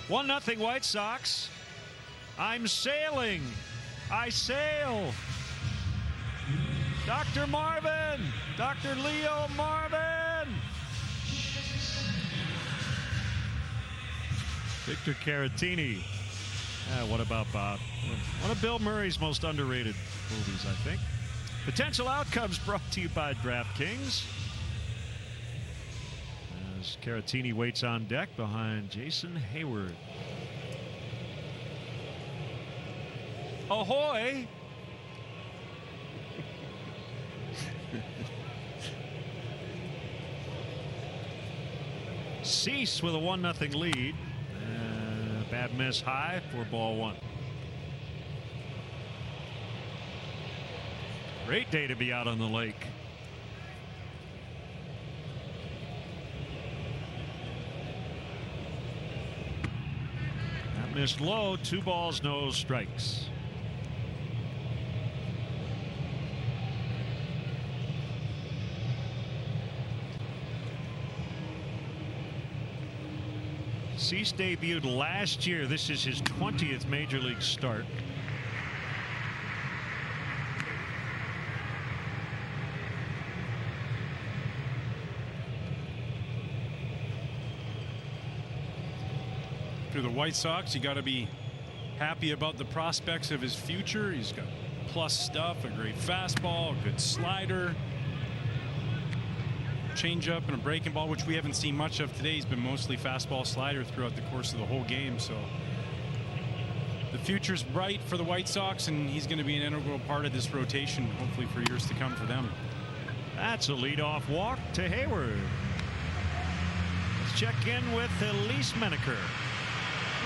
1-0 White Sox. I'm sailing. I sail. Dr. Marvin. Dr. Leo Marvin. Victor Caratini. What about Bob? One of Bill Murray's most underrated movies, I think. Potential Outcomes brought to you by DraftKings. As Caratini waits on deck behind Jason Hayward. Ahoy! Cease with a 1-0 lead. Bad miss high for ball one. Great day to be out on the lake. That missed low. 2 balls, no strikes. Cease debuted last year. This is his 20th major league start. For the White Sox, you got to be happy about the prospects of his future. He's got plus stuff, a great fastball, a good slider, changeup, and a breaking ball, which we haven't seen much of today. He's been mostly fastball slider throughout the course of the whole game. So the future's bright for the White Sox, and he's going to be an integral part of this rotation, hopefully for years to come for them. That's a leadoff walk to Hayward. Let's check in with Elise Menaker.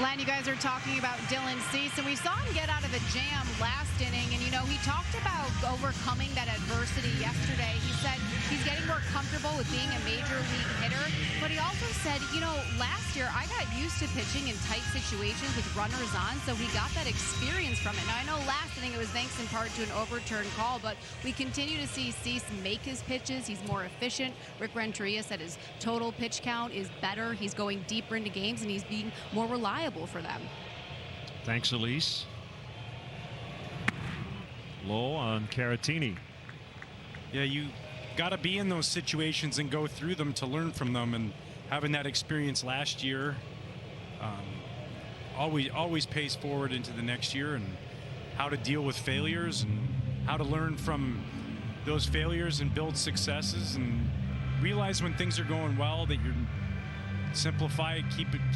Len, you guys are talking about Dylan Cease, and we saw him get out of a jam last inning, and, you know, he talked about overcoming that adversity yesterday. He said he's getting more comfortable with being a major league hitter, but he also said, you know, last year I got used to pitching in tight situations with runners on, so he got that experience from it. Now, I know last inning it was thanks in part to an overturned call, but we continue to see Cease make his pitches. He's more efficient. Rick Renteria said his total pitch count is better. He's going deeper into games, and he's being more reliable for them. Thanks, Elise. Low on Caratini. Yeah, you got to be in those situations and go through them to learn from them, and having that experience last year always pays forward into the next year, and how to deal with failures and how to learn from those failures and build successes and realize when things are going well that you're simplify it,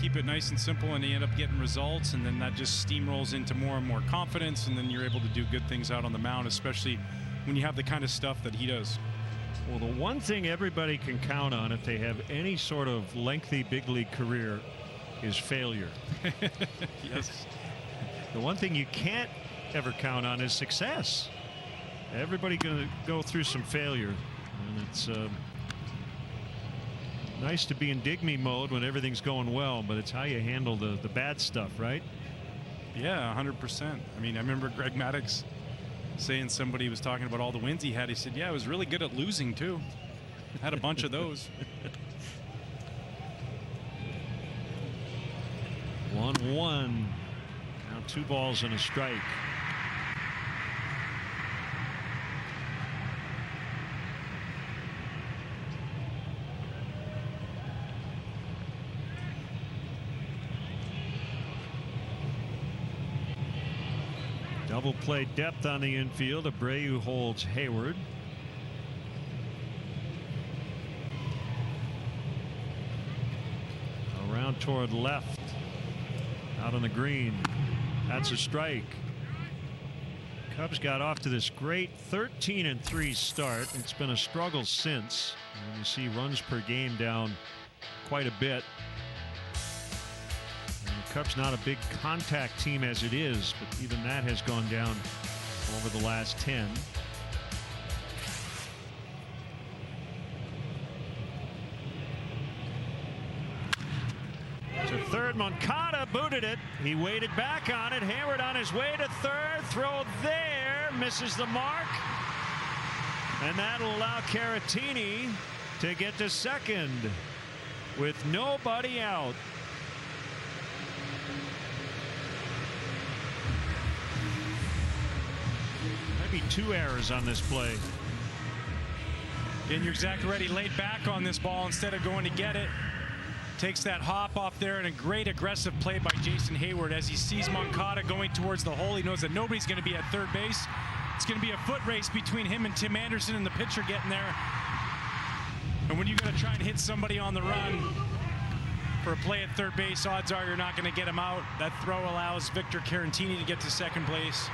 keep it nice and simple, and you end up getting results, and then that just steamrolls into more and more confidence, and then you're able to do good things out on the mound, especially when you have the kind of stuff that he does. Well, the one thing everybody can count on if they have any sort of lengthy big league career is failure. Yes. The one thing you can't ever count on is success. Everybody going to go through some failure, and it's nice to be in dig me mode when everything's going well, but it's how you handle the bad stuff, right? Yeah, 100%. I mean, I remember Greg Maddux saying, somebody was talking about all the wins he had. He said, yeah, I was really good at losing too. Had a bunch of those. 1-1. Now 2 balls and a strike. Double play depth on the infield. Abreu holds Hayward. Around toward left. Out on the green. That's a strike. Cubs got off to this great 13-3 start. It's been a struggle since. And you see runs per game down quite a bit. Cubs not a big contact team as it is, but even that has gone down over the last 10. To third, Moncada booted it. He waited back on it. Hayward on his way to third. Throw there. Misses the mark. And that'll allow Caratini to get to second with nobody out. maybe 2 errors on this play. And you're exactly right. He laid back on this ball instead of going to get it. Takes that hop off there, and a great aggressive play by Jason Hayward as he sees Moncada going towards the hole. He knows that nobody's going to be at third base. It's going to be a foot race between him and Tim Anderson and the pitcher getting there. And when you're going to try and hit somebody on the run for a play at third base, odds are you're not going to get him out. That throw allows Victor Carantini to get to second place.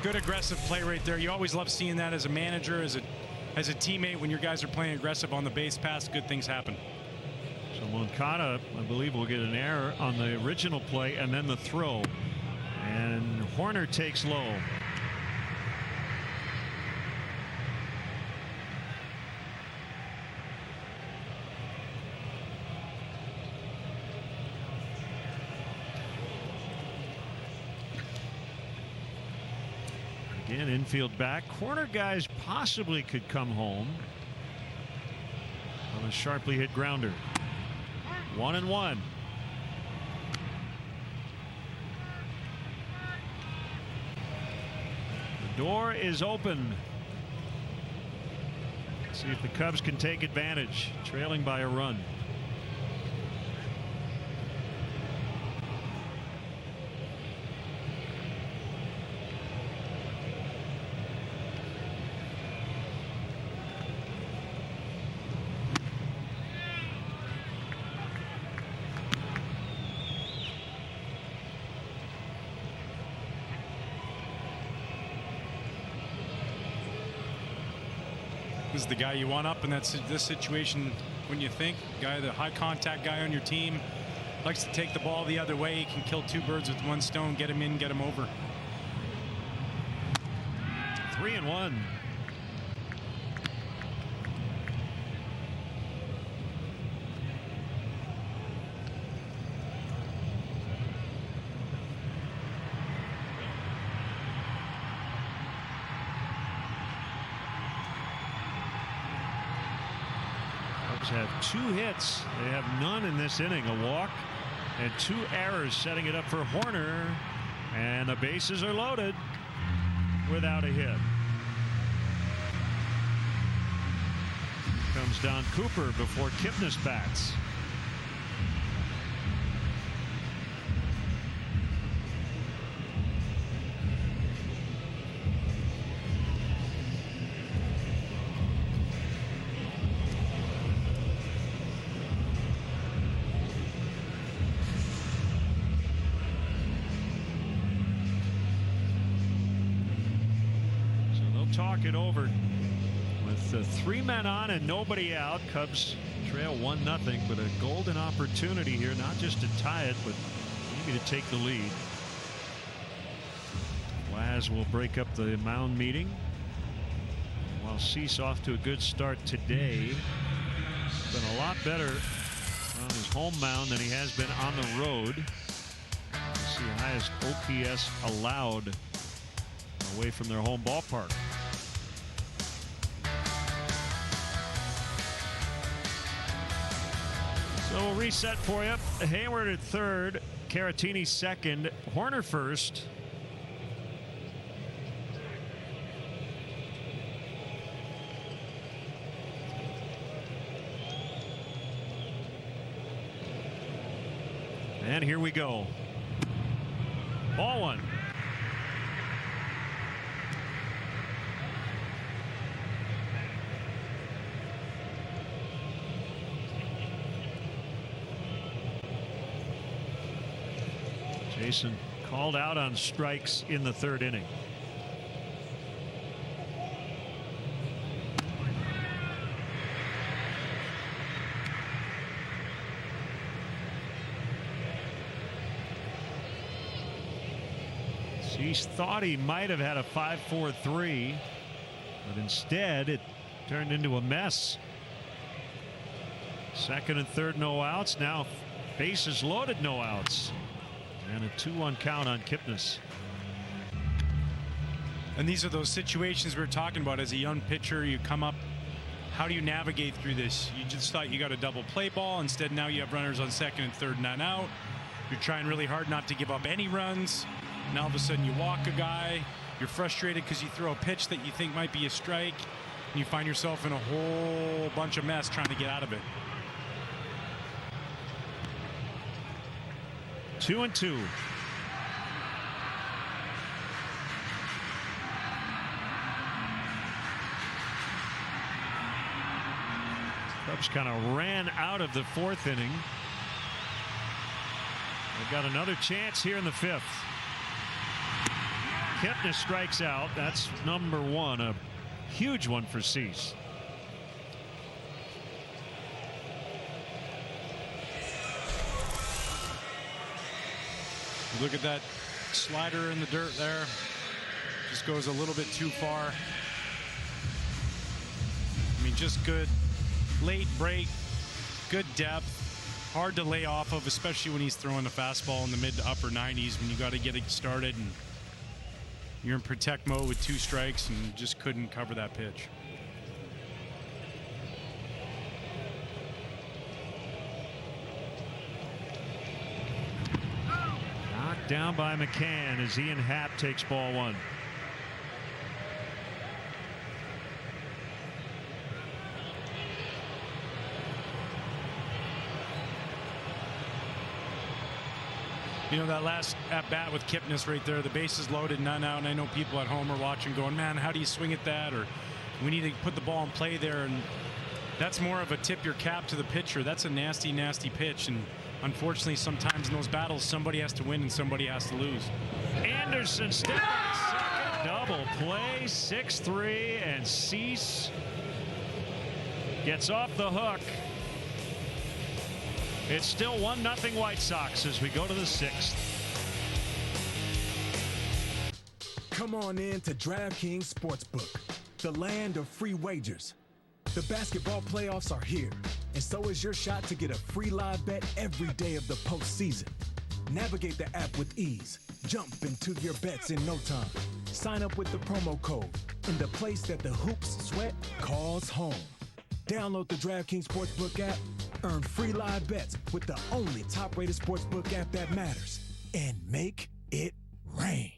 Good aggressive play right there. You always love seeing that as a manager, as a teammate. When your guys are playing aggressive on the base pass, good things happen. So Moncada, I believe, will get an error on the original play and then the throw. And Horner takes low. Again, infield back. Corner guys possibly could come home on a sharply hit grounder. 1-1. The door is open. Let's see if the Cubs can take advantage, trailing by a run. This is the guy you want up in this situation. When you think guy, the high contact guy on your team, likes to take the ball the other way. He can kill 2 birds with 1 stone. Get him in, get him over. 3-1. Have 2 hits. They have none in this inning. A walk and 2 errors, setting it up for Horner, and the bases are loaded without a hit. Comes Don Cooper before Kipnis bats. Talk it over with 3 men on and nobody out. Cubs trail 1-0, but a golden opportunity here, not just to tie it, but maybe to take the lead. Laz will break up the mound meeting, while Cease off to a good start today. Been a lot better on his home mound than he has been on the road. Let's see, highest OPS allowed away from their home ballpark. So we'll reset for you. Hayward at third, Caratini second, Horner first. And here we go. Ball 1. Jason called out on strikes in the 3rd inning. Cease thought he might have had a 5-4-3, but instead it turned into a mess. 2nd and 3rd, no outs. Now bases loaded, no outs. And a 2-1 count on Kipnis. And these are those situations we were talking about. As a young pitcher, you come up, how do you navigate through this? You just thought you got a double play ball. Instead, now you have runners on 2nd and 3rd, not out. You're trying really hard not to give up any runs. Now all of a sudden you walk a guy. You're frustrated because you throw a pitch that you think might be a strike, and you find yourself in a whole bunch of mess trying to get out of it. 2-2. Cubs kind of ran out of the 4th inning. They've got another chance here in the 5th. Kipnis strikes out. That's number 1, a huge one for Cease. Look at that slider in the dirt there. Just goes a little bit too far. I mean, just good late break, good depth, hard to lay off of, especially when he's throwing the fastball in the mid to upper 90s when you got to get it started and you're in protect mode with 2 strikes and just couldn't cover that pitch. Knocked down by McCann as Ian Happ takes ball 1. You know, that last at bat with Kipnis right there, the bases loaded, none out, and I know people at home are watching going, man, how do you swing at that? Or we need to put the ball in play there. And that's more of a tip your cap to the pitcher. That's a nasty, nasty pitch. And unfortunately, sometimes in those battles, somebody has to win and somebody has to lose. Anderson stepping second, double play, 6-3, and Cease gets off the hook. It's still 1-0 White Sox as we go to the 6th. Come on in to DraftKings Sportsbook, the land of free wagers. The basketball playoffs are here, and so is your shot to get a free live bet every day of the postseason. Navigate the app with ease. Jump into your bets in no time. Sign up with the promo code in the place that the hoops sweat calls home. Download the DraftKings Sportsbook app. Earn free live bets with the only top-rated sportsbook app that matters. And make it rain.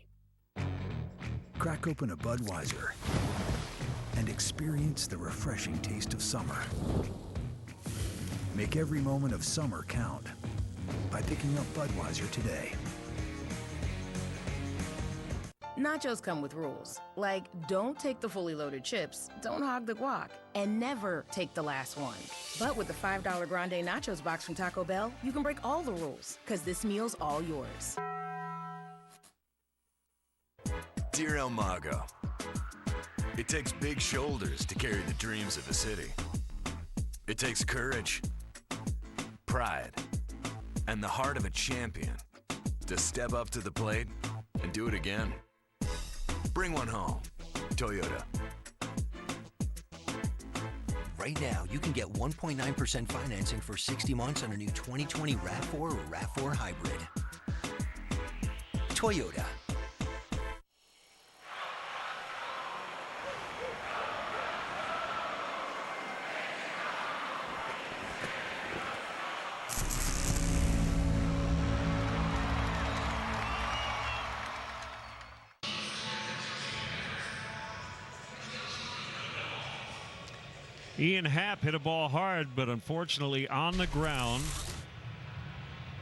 Crack open a Budweiser and experience the refreshing taste of summer. Make every moment of summer count by picking up Budweiser today. Nachos come with rules, like don't take the fully loaded chips, don't hog the guac, and never take the last one. But with the $5 Grande Nachos box from Taco Bell, you can break all the rules, because this meal's all yours. Dear El Mago, it takes big shoulders to carry the dreams of a city. It takes courage, pride, and the heart of a champion to step up to the plate and do it again. Bring one home. Toyota. Right now, you can get 1.9% financing for 60 months on a new 2020 RAV4 or RAV4 Hybrid. Toyota. Ian Happ hit a ball hard, but unfortunately on the ground,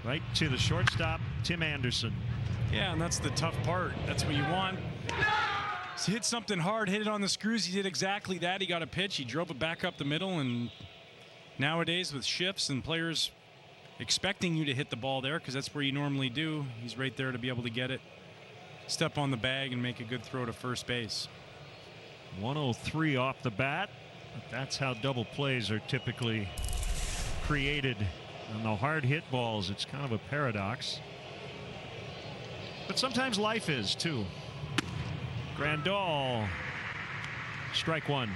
right to the shortstop, Tim Anderson. Yeah, and that's the tough part. That's what you want. So hit something hard, hit it on the screws. He did exactly that. He got a pitch. He drove it back up the middle. And nowadays with shifts and players expecting you to hit the ball there because that's where you normally do, he's right there to be able to get it, step on the bag, and make a good throw to first base. 103 off the bat. But that's how double plays are typically created. On the hard hit balls, it's kind of a paradox. But sometimes life is, too. Grandal, strike 1.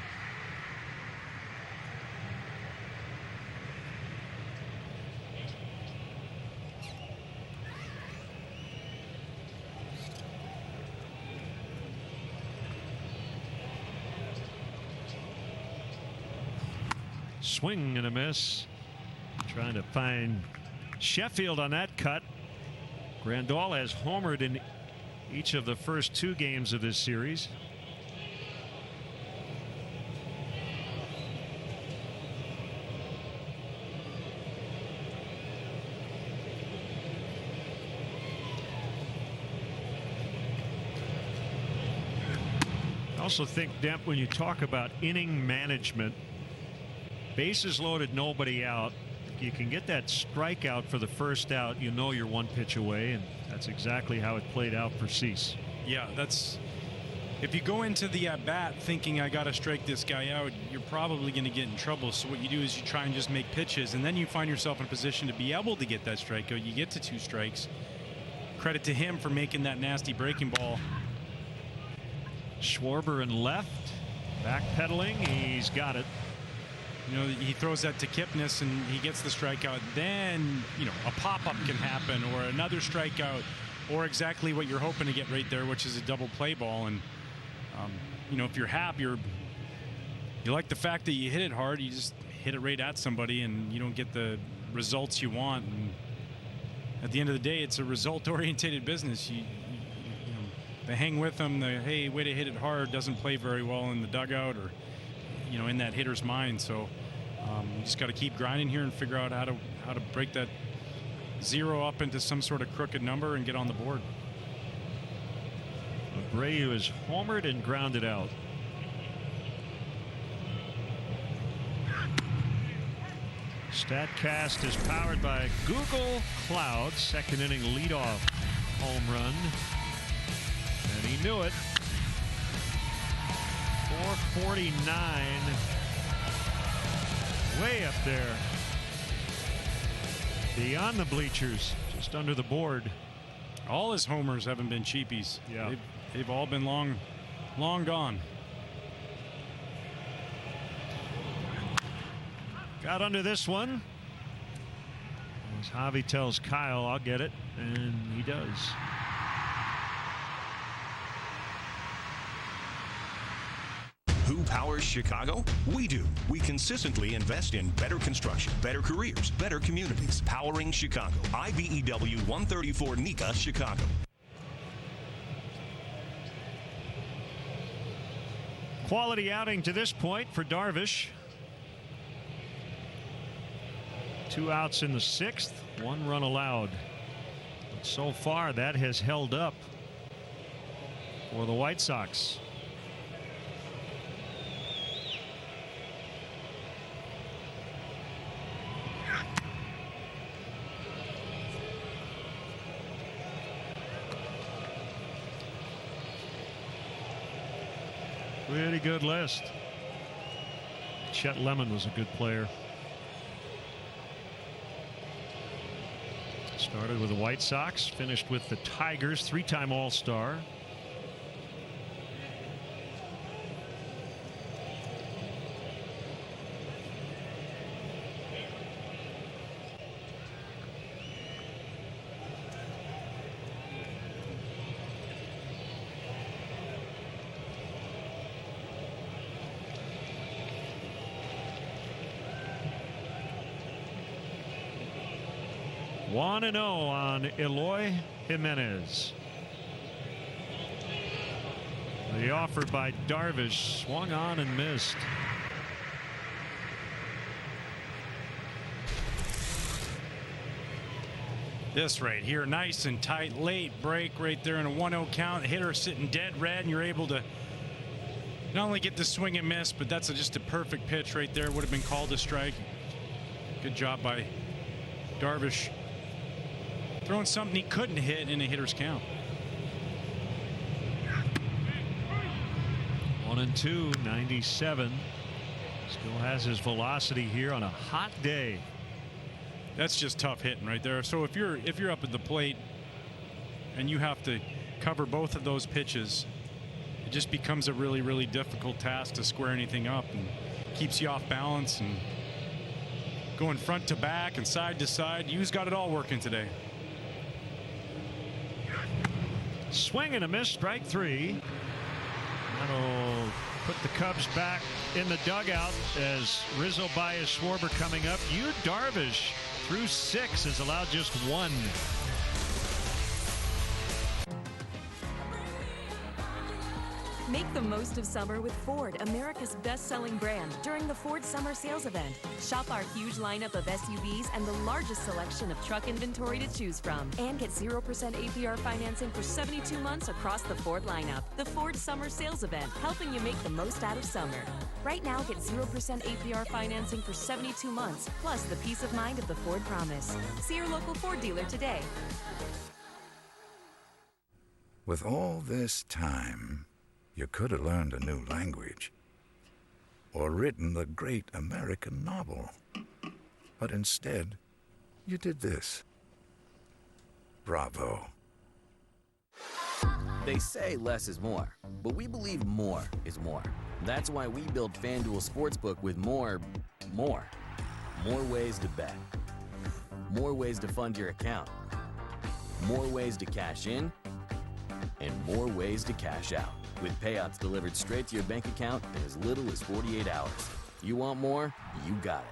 Swing and a miss. Trying to find Sheffield on that cut. Grandal has homered in each of the first 2 games of this series. I also think, Demp, when you talk about inning management, bases loaded, nobody out, if you can get that strikeout for the first out, you know you're 1 pitch away, and that's exactly how it played out for Cease. Yeah, that's, if you go into the at-bat thinking I got to strike this guy out, you're probably going to get in trouble. So what you do is you try and just make pitches, and then you find yourself in a position to be able to get that strikeout. You get to 2 strikes. Credit to him for making that nasty breaking ball. Schwarber in left, backpedaling, he's got it. You know, he throws that to Kipnis and he gets the strikeout. Then, you know, a pop-up can happen, or another strikeout, or exactly what you're hoping to get right there, which is a double play ball. And you know, if you're happy, you like the fact that you hit it hard, you just hit it right at somebody and you don't get the results you want. And at the end of the day, it's a result-oriented business. You know, they hang with them. The hey, way to hit it hard doesn't play very well in the dugout, or you know, in that hitter's mind. So you just got to keep grinding here and figure out how to break that 0 up into some sort of crooked number and get on the board. Abreu is homered and grounded out. StatCast is powered by Google Cloud. 2nd inning leadoff home run. And he knew it. 449. Way up there. Beyond the bleachers. Just under the board. All his homers haven't been cheapies. Yeah. They've all been long gone. Got under this one. As Javi tells Kyle, I'll get it. And he does. Who powers Chicago? We do. We consistently invest in better construction, better careers, better communities. Powering Chicago. IBEW 134 NECA, Chicago. Quality outing to this point for Darvish. 2 outs in the 6th, 1 run allowed. But so far, that has held up for the White Sox. Pretty good list. Chet Lemon was a good player. Started with the White Sox, finished with the Tigers, 3-time All-Star. One 1-0 on Eloy Jimenez. The offer by Darvish swung on and missed. This right here, nice and tight, late break right there in a 1-0 count. The hitter sitting dead red, and you're able to not only get the swing and miss, but that's just a perfect pitch right there. Would have been called a strike. Good job by Darvish, throwing something he couldn't hit in a hitter's count. 1-2, 97. Still has his velocity here on a hot day. That's just tough hitting right there. So if you're up at the plate and you have to cover both of those pitches, it just becomes a really, really difficult task to square anything up, and keeps you off balance and going front to back and side to side. You've got it all working today. Swing and a miss, strike 3. That'll put the Cubs back in the dugout as Rizzo Baez Schwarber coming up. Darvish through 6 has allowed just 1. Make the most of summer with Ford, America's best-selling brand, during the Ford Summer Sales Event. Shop our huge lineup of SUVs and the largest selection of truck inventory to choose from. And get 0% APR financing for 72 months across the Ford lineup. The Ford Summer Sales Event, helping you make the most out of summer. Right now, get 0% APR financing for 72 months, plus the peace of mind of the Ford Promise. See your local Ford dealer today. With all this time, you could have learned a new language or written the great American novel. But instead, you did this. Bravo. They say less is more, but we believe more is more. That's why we built FanDuel Sportsbook with more ways to bet, more ways to fund your account, more ways to cash in, and more ways to cash out, with payouts delivered straight to your bank account in as little as 48 hours. You want more? You got it.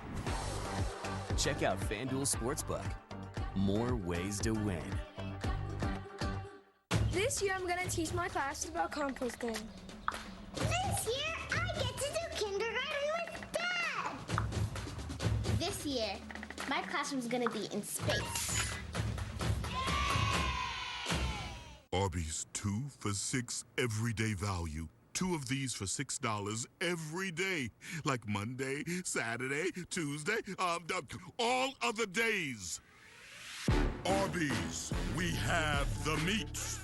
Check out FanDuel Sportsbook. More ways to win. This year I'm going to teach my classes about composting. This year I get to do kindergarten with Dad. This year my classroom's going to be in space. Arby's 2 for $6 everyday value. 2 of these for $6 every day. Like Monday, Saturday, Tuesday, all other days. Arby's, we have the meats.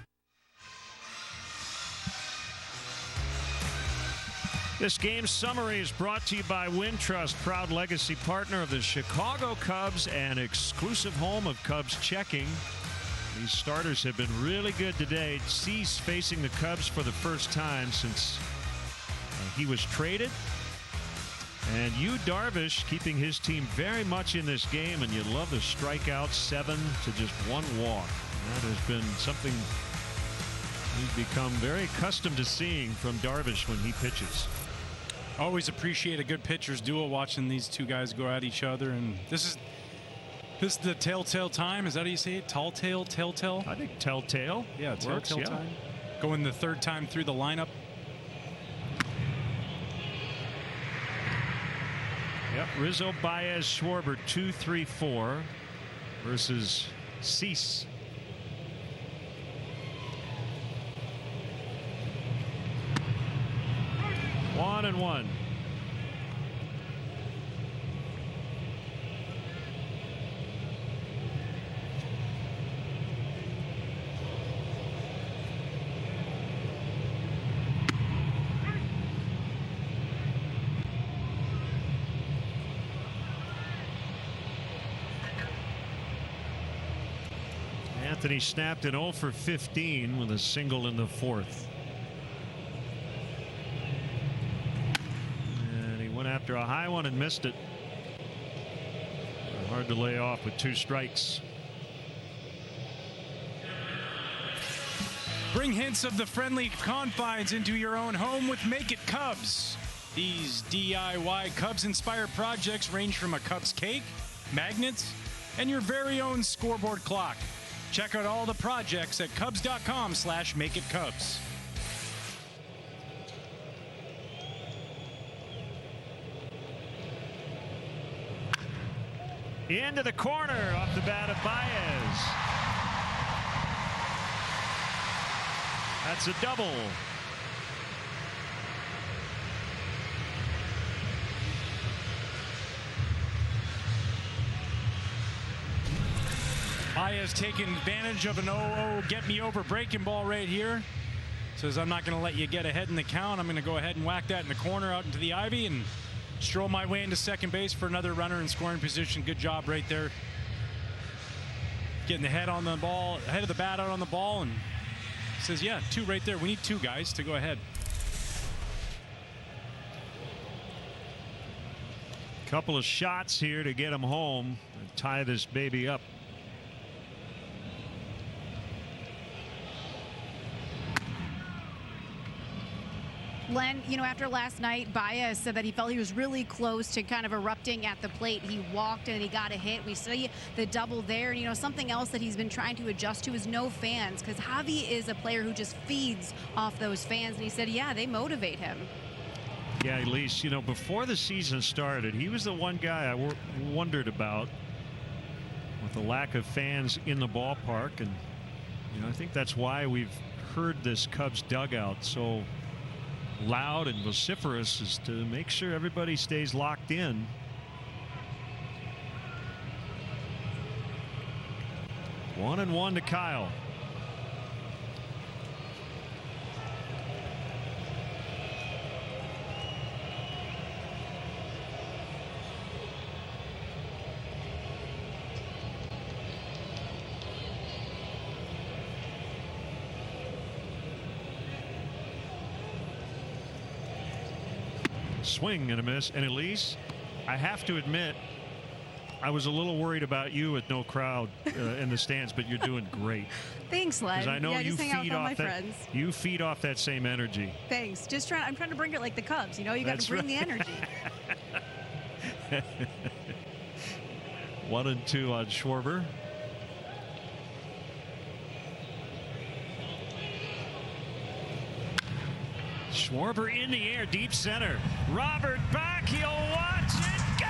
This game summary is brought to you by Wintrust, proud legacy partner of the Chicago Cubs and exclusive home of Cubs checking. These starters have been really good today. Cease facing the Cubs for the first time since he was traded. And Darvish keeping his team very much in this game, and you love the strikeouts, 7 to just 1 walk. That has been something we've become very accustomed to seeing from Darvish when he pitches. Always appreciate a good pitcher's duo, watching these two guys go at each other, and this is the telltale time. Is that how you say it? Telltale? I think telltale. Yeah, telltale time. Going the third time through the lineup. Yep, Rizzo, Baez, Schwarber, 2, 3, 4 versus Cease. One and one. Anthony snapped an 0 for 15 with a single in the 4th. And he went after a high one and missed it. Hard to lay off with 2 strikes. Bring hints of the friendly confines into your own home with Make It Cubs. These DIY Cubs-inspired projects range from a Cubs cake, magnets, and your very own scoreboard clock. Check out all the projects at Cubs.com/MakeItCubs. Into the corner off the bat of Baez. That's a double. Baez taking advantage of an 0-0 get me over breaking ball right here. Says, I'm not going to let you get ahead in the count. I'm going to go ahead and whack that in the corner out into the ivy and stroll my way into second base for another runner in scoring position. Good job right there. Getting the head on the ball, head of the bat out on the ball, and says, yeah, 2 right there. We need 2 guys to go ahead. Couple of shots here to get him home and tie this baby up. Len, you know, after last night, Baez said that he felt he was really close to kind of erupting at the plate. He walked and he got a hit. We see the double there. And, you know, something else that he's been trying to adjust to is no fans, because Javi is a player who just feeds off those fans. And he said, yeah, they motivate him. Yeah, Elise, you know, before the season started, he was the one guy I wondered about with the lack of fans in the ballpark. And, you know, I think that's why we've heard this Cubs dugout so loud and vociferous, is to make sure everybody stays locked in. One and one to Kyle. Swing and a miss. And Elise, I have to admit, I was a little worried about you with no crowd in the stands, but you're doing great. Thanks, Len. Because I know you feed off that. Friends. You feed off that same energy. Thanks. I'm trying to bring it like the Cubs. You know, you got to bring the energy. 1-2 on Schwarber. Schwarber in the air, deep center. Robert back, he'll watch it go!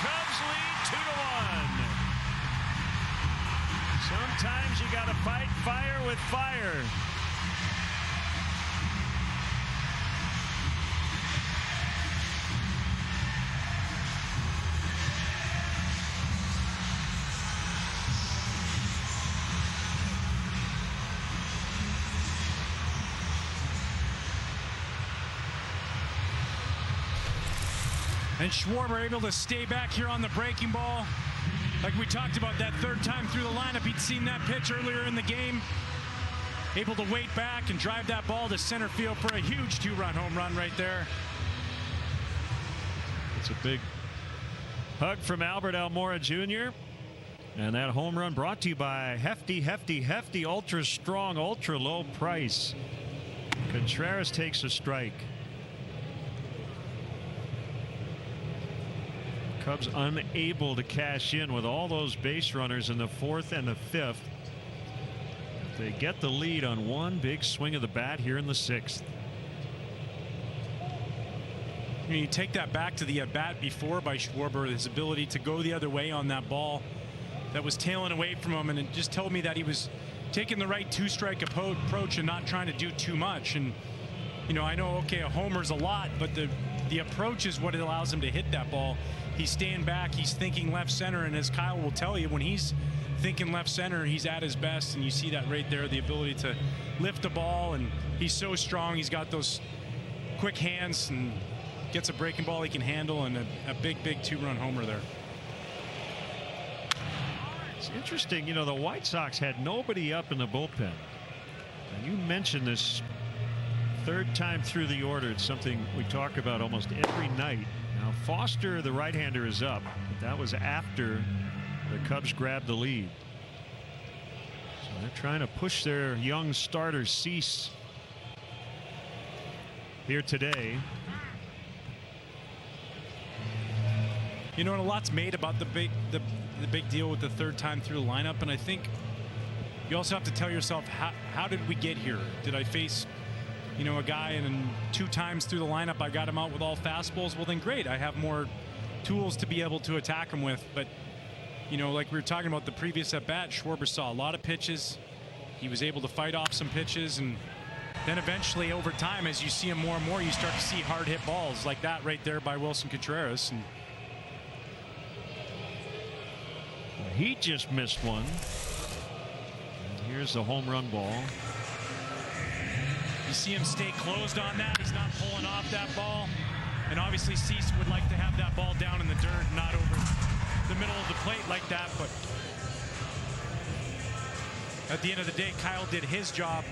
Cubs lead 2-1. Sometimes you gotta fight fire with fire. And Schwarber able to stay back here on the breaking ball. Like we talked about, that third time through the lineup, he'd seen that pitch earlier in the game. Able to wait back and drive that ball to center field for a huge 2-run home run right there. It's a big hug from Albert Almora Jr. And that home run brought to you by Hefty Ultra Strong, Ultra Low Price. Contreras takes a strike. Cubs unable to cash in with all those base runners in the 4th and the 5th. They get the lead on one big swing of the bat here in the 6th. You take that back to the at-bat before by Schwarber, his ability to go the other way on that ball that was tailing away from him, and it just told me that he was taking the right 2-strike approach and not trying to do too much. And, you know, I know, okay, a homer's a lot, but the approach is what allows him to hit that ball. He's staying back, he's thinking left center, and as Kyle will tell you, when he's thinking left center, he's at his best, and you see that right there, the ability to lift the ball, and he's so strong. He's got those quick hands and gets a breaking ball he can handle, and a big 2-run homer there. It's interesting, you know, the White Sox had nobody up in the bullpen. And you mentioned this third time through the order. It's something we talk about almost every night. Now Foster, the right-hander, is up. But that was after the Cubs grabbed the lead. So they're trying to push their young starter Cease here today. You know, and a lot's made about the big deal with the third time through the lineup, and I think you also have to tell yourself, how did we get here? Did I face, you know, a guy and 2 times through the lineup I got him out with all fastballs? Well, then great, I have more tools to be able to attack him with. But, you know, like we were talking about the previous at bat, Schwarber saw a lot of pitches. He was able to fight off some pitches, and then eventually over time, as you see him more and more, you start to see hard hit balls like that right there by Wilson Contreras. And he just missed one. And here's the home run ball. You see him stay closed on that. He's not pulling off that ball. And obviously Cease would like to have that ball down in the dirt, not over the middle of the plate like that. But at the end of the day, Kyle did his job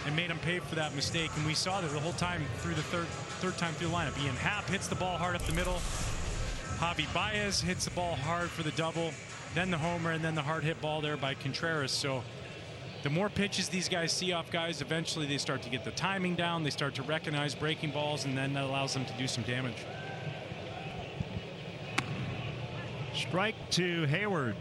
and made him pay for that mistake. And we saw that the whole time through the third time through the lineup. Ian Happ hits the ball hard up the middle. Javi Baez hits the ball hard for the double. Then the homer, and then the hard hit ball there by Contreras. So the more pitches these guys see off guys, eventually they start to get the timing down. They start to recognize breaking balls, and then that allows them to do some damage. Strike to Hayward.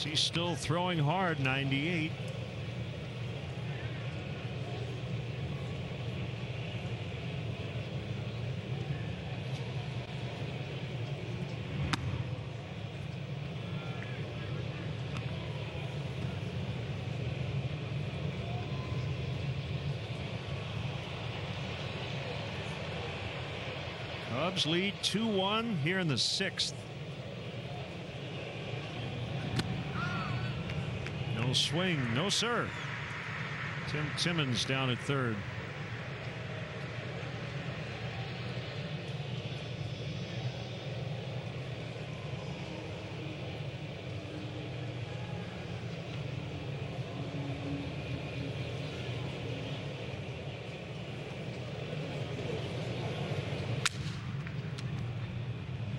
He's still throwing hard, 98. Cubs lead 2-1 here in the 6th. No swing, no sir. Tim Timmons down at third.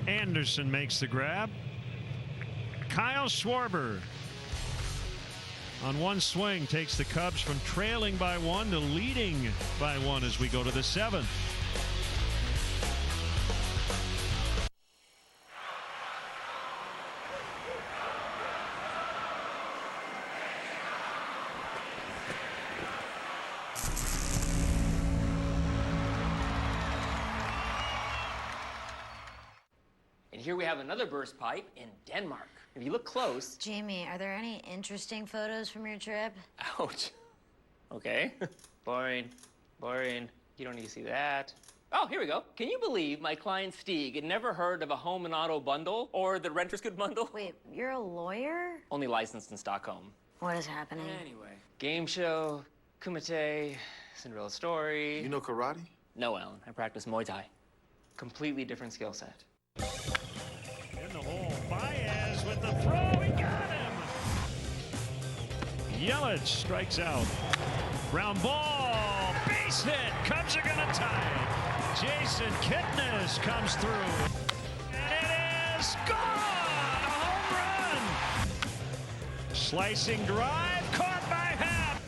Anderson makes the grab. Kyle Schwarber on one swing takes the Cubs from trailing by 1 to leading by 1 as we go to the 7th. And here we have another burst pipe in Denmark. If you look close... Jamie, are there any interesting photos from your trip? Ouch. Okay. Boring. Boring. You don't need to see that. Oh, here we go. Can you believe my client Stieg had never heard of a home and auto bundle or the renter's good bundle? Wait, you're a lawyer? Only licensed in Stockholm. What is happening? Anyway. Game show, Kumite, Cinderella story. You know karate? No, Ellen. I practice Muay Thai. Completely different skill set. In the hole, Baez with the throw, he got him! Yelich strikes out. Ground ball, base hit, Cubs are gonna tie it. Jason Kipnis comes through. And it is gone! A home run! Slicing drive, caught by Happ.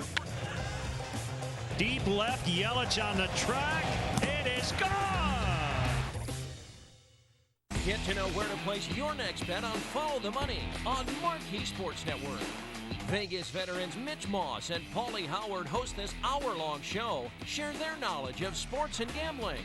Deep left, Yelich on the track. It is gone! Get to know where to place your next bet on Follow the Money on MARQ Sports Network. Vegas veterans Mitch Moss and Paulie Howard host this hour-long show, share their knowledge of sports and gambling.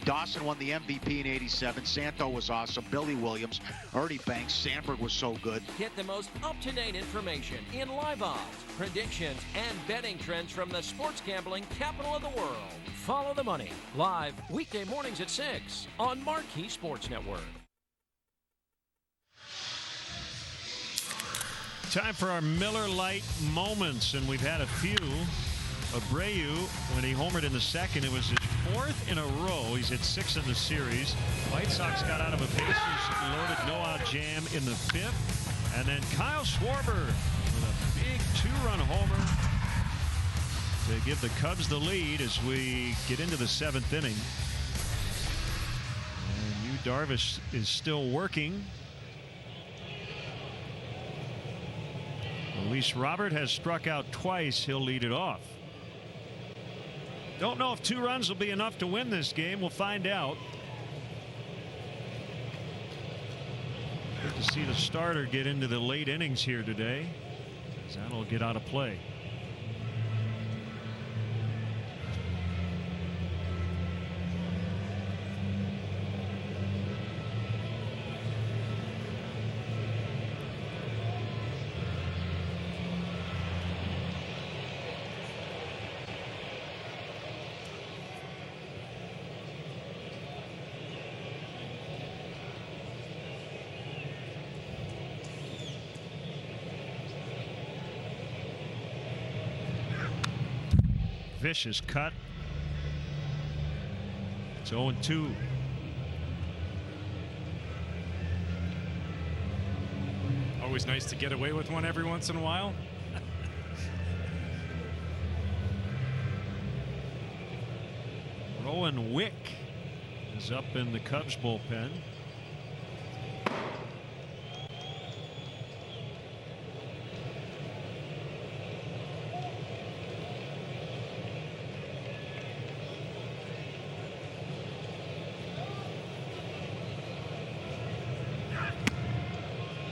Dawson won the MVP in '87. Santo was awesome. Billy Williams, Ernie Banks, Sandberg was so good. Get the most up-to-date information in live odds, predictions, and betting trends from the sports gambling capital of the world. Follow the Money, live weekday mornings at 6 on MARQ Sports Network. Time for our Miller Lite moments, and we've had a few. Abreu, when he homered in the second, it was his 4th in a row. He's hit 6 in the series. White Sox got out of a bases-loaded no-out jam in the 5th. And then Kyle Schwarber with a big 2-run homer to give the Cubs the lead as we get into the 7th inning. And Darvish is still working. Luis Robert has struck out twice. He'll lead it off. Don't know if 2 runs will be enough to win this game. We'll find out. Good to see the starter get into the late innings here today. That'll get out of play. Vicious cut. It's 0-2. Always nice to get away with one every once in a while. Owen Wick is up in the Cubs bullpen.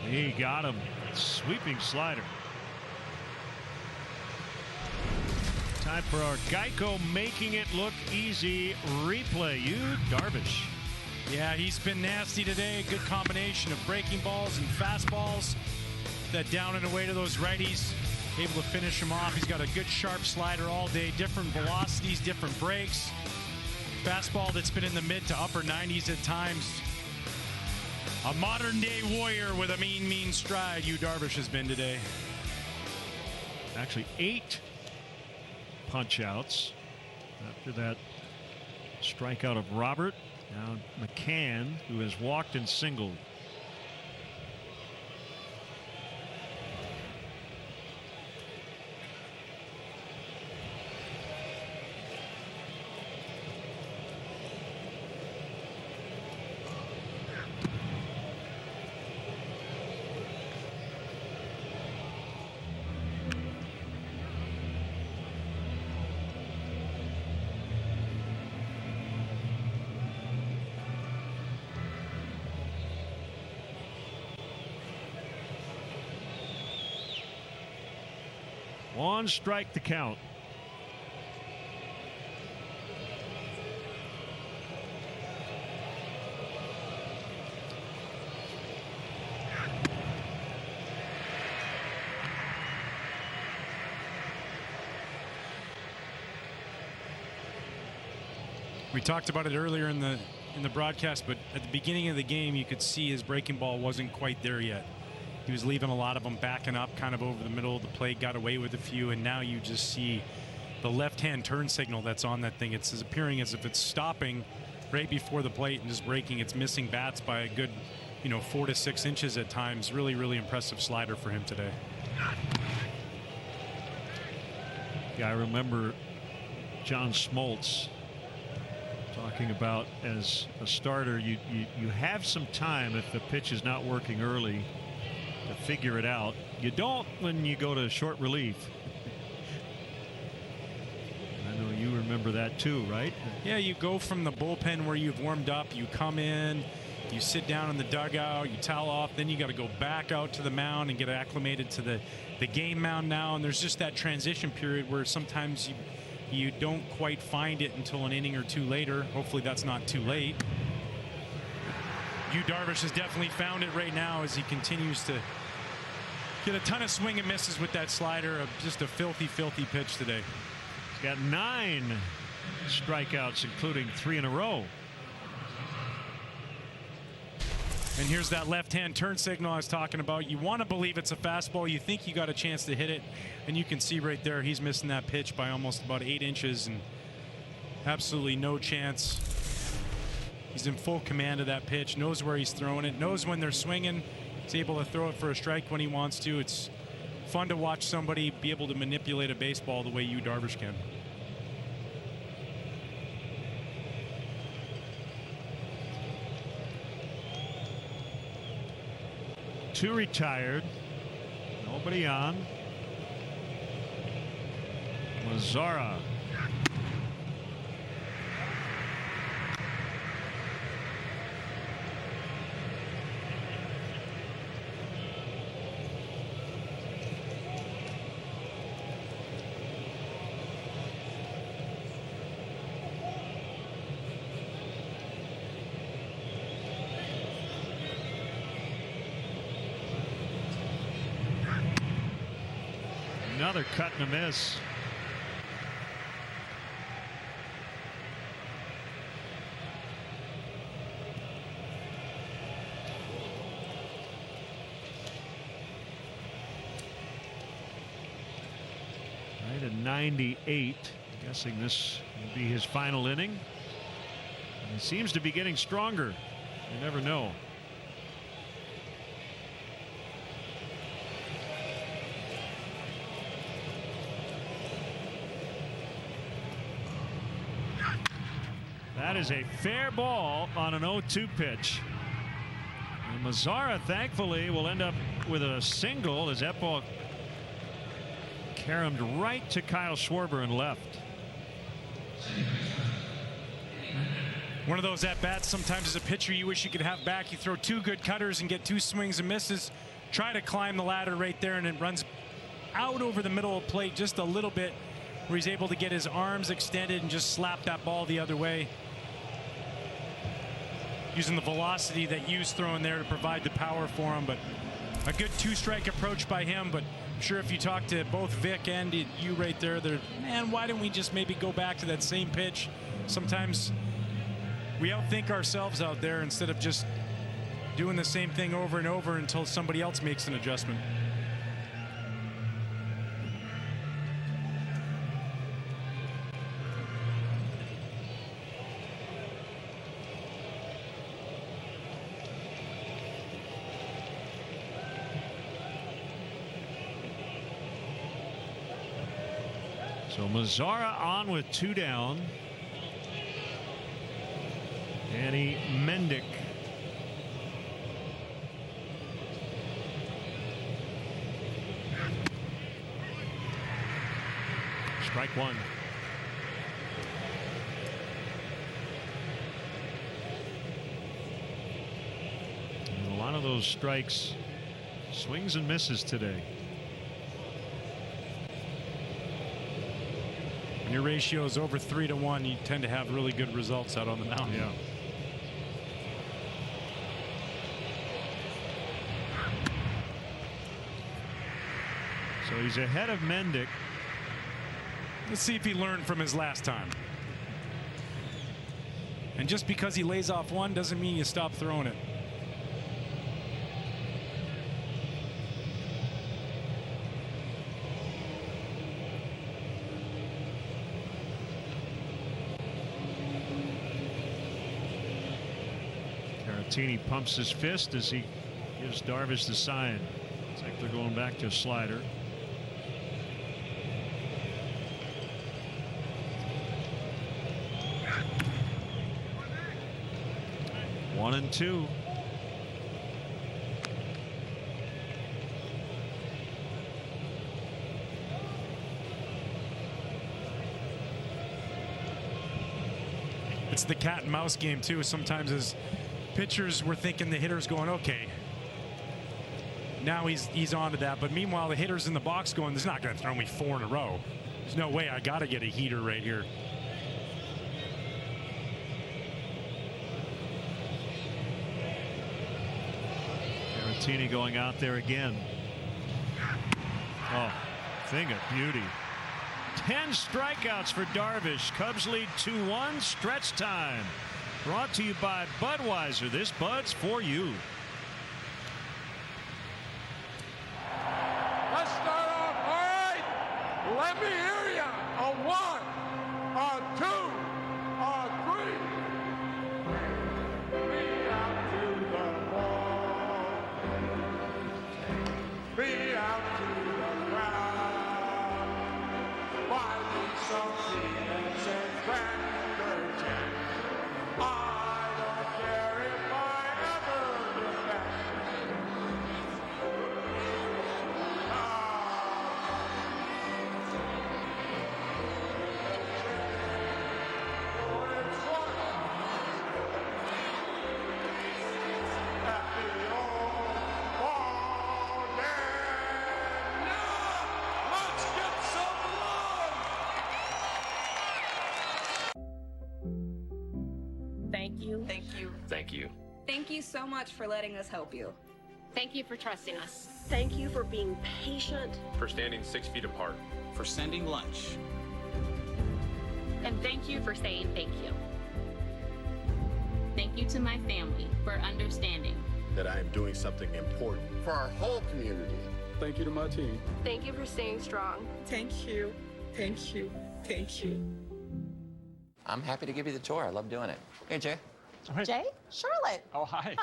He got him. Sweeping slider. Time for our Geico Making It Look Easy replay. Darvish. Yeah, he's been nasty today. Good combination of breaking balls and fastballs. That down and away to those righties. Able to finish him off. He's got a good sharp slider all day. Different velocities, different breaks. Fastball that's been in the mid to upper 90s at times. A modern-day warrior with a mean stride, Darvish has been today. Actually, 8 punch-outs after that strikeout of Robert. Now McCann, who has walked and singled. One strike to count. We talked about it earlier in the broadcast, but at the beginning of the game, you could see his breaking ball wasn't quite there yet. He was leaving a lot of them backing up kind of over the middle of the plate, got away with a few, and now you just see the left-hand turn signal that's on that thing. It's appearing as if it's stopping right before the plate and just breaking. It's missing bats by a good, 4 to 6 inches at times. Really, really impressive slider for him today. Yeah, I remember John Smoltz talking about, as a starter, you have some time if the pitch is not working early to figure it out. You don't when you go to short relief. I know you remember that too, right? Yeah, you go from the bullpen where you've warmed up, you come in, you sit down in the dugout, you towel off, then you got to go back out to the mound and get acclimated to the game mound now, and there's just that transition period where sometimes you don't quite find it until an inning or two later. Hopefully that's not too late. Darvish has definitely found it right now as he continues to get a ton of swing and misses with that slider. Just a filthy pitch today. He's got 9 strikeouts, including 3 in a row. And here's that left-hand turn signal I was talking about. You want to believe it's a fastball. You think you got a chance to hit it, and you can see right there he's missing that pitch by almost about 8 inches, and absolutely no chance. He's in full command of that pitch, knows where he's throwing it, knows when they're swinging. He's able to throw it for a strike when he wants to. It's fun to watch somebody be able to manipulate a baseball the way Darvish can. Two retired. Nobody on. Mazzara. Another cut and a miss. Right at 98. I'm guessing this will be his final inning. And he seems to be getting stronger. You never know. That is a fair ball on an 0-2 pitch. And Mazzara, thankfully, will end up with a single as that ball caromed right to Kyle Schwarber and left. One of those at-bats sometimes as a pitcher you wish you could have back. You throw 2 good cutters and get 2 swings and misses. Try to climb the ladder right there, and it runs out over the middle of the plate just a little bit, where he's able to get his arms extended and just slap that ball the other way. Using the velocity that Yu's throwing there to provide the power for him, but a good 2-strike approach by him. But I'm sure if you talk to both Vic and you right there, they're, man, why didn't we just maybe go back to that same pitch? Sometimes we outthink ourselves out there instead of just doing the same thing over and over until somebody else makes an adjustment. So Mazzara on with 2 down. Danny Mendick. Strike 1. And a lot of those strikes, swings and misses today. When your ratio is over 3-1, you tend to have really good results out on the mound. Yeah. So he's ahead of Mendick. Let's see if he learned from his last time. And just because he lays off one doesn't mean you stop throwing it. Caratini pumps his fist as he gives Darvish the sign. It's like they're going back to a slider. One and 2. It's the cat and mouse game too. Sometimes as pitchers, we're thinking the hitter's going, okay, now he's on to that. But meanwhile, the hitter's in the box going, "This is not going to throw me 4 in a row. There's no way. I got to get a heater right here." Caratini going out there again. Oh, thing of beauty. 10 strikeouts for Darvish. Cubs lead 2-1. Stretch time. Brought to you by Budweiser. This Bud's for you. Let's start off. All right. Let me hear you. A 1, a 2, a 3. Be out to the ball. Be out to the ground. Buy me some peanuts and cracker jack. I don't care if I ever get back. Let's get some love. Thank you. Thank you. Thank you. Thank you so much for letting us help you. Thank you for trusting us. Thank you for being patient. For standing 6 feet apart. For sending lunch. And thank you for saying thank you. Thank you to my family for understanding that I am doing something important for our whole community. Thank you to my team. Thank you for staying strong. Thank you. Thank you. Thank you. I'm happy to give you the tour. I love doing it. Hey, Jay. Jay? Charlotte. Oh, hi.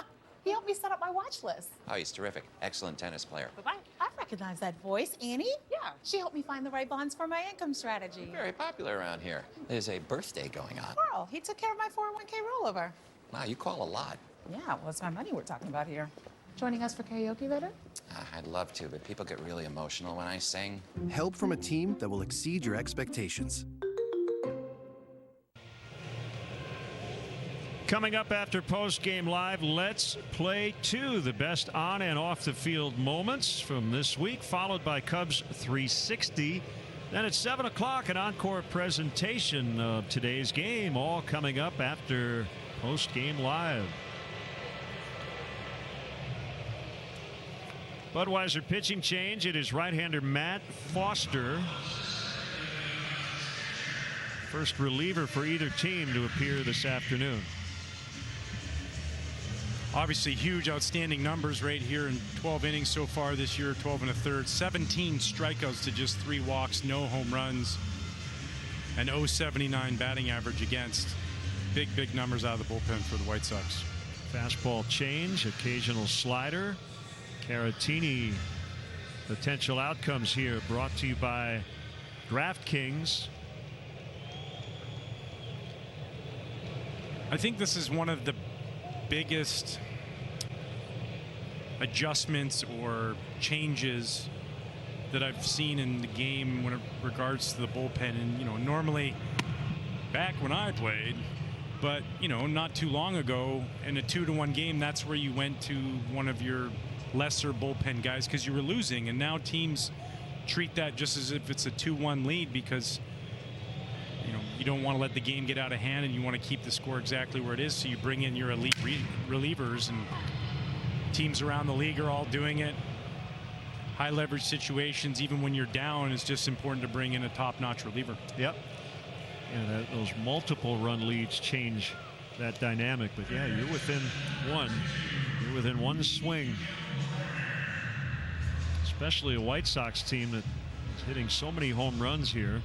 He helped me set up my watch list. Oh, he's terrific. Excellent tennis player. I recognize that voice. Annie? Yeah, she helped me find the right bonds for my income strategy. Very popular around here. There's a birthday going on. Carl, he took care of my 401k rollover. Wow, you call a lot. Yeah, well, it's my money we're talking about here. Joining us for karaoke later? I'd love to, but people get really emotional when I sing. Help from a team that will exceed your expectations. Coming up after post-game live, let's play 2, the best on and off the field moments from this week, followed by Cubs 360. Then at 7 o'clock, an encore presentation of today's game, all coming up after post-game live. Budweiser pitching change. It is right-hander Matt Foster. First reliever for either team to appear this afternoon. Obviously huge, outstanding numbers right here in 12 innings so far this year, 12 1/3, 17 strikeouts to just 3 walks, no home runs, and 0.79 batting average against. Big numbers out of the bullpen for the White Sox. Fastball change, occasional slider. Caratini, potential outcomes here brought to you by DraftKings. I think this is one of the biggest adjustments or changes that I've seen in the game when it regards to the bullpen. And, you know, normally back when I played, but, you know, not too long ago in a 2-1 game, that's where you went to one of your lesser bullpen guys because you were losing. And now teams treat that just as if it's a 2-1 lead because, you know, you don't want to let the game get out of hand and you want to keep the score exactly where it is. So you bring in your elite relievers, and teams around the league are all doing it. High leverage situations, even when you're down, it's just important to bring in a top-notch reliever. Yep. And those multiple run leads change that dynamic. But yeah, you're within one. You're within one swing. Especially a White Sox team that is hitting so many home runs here.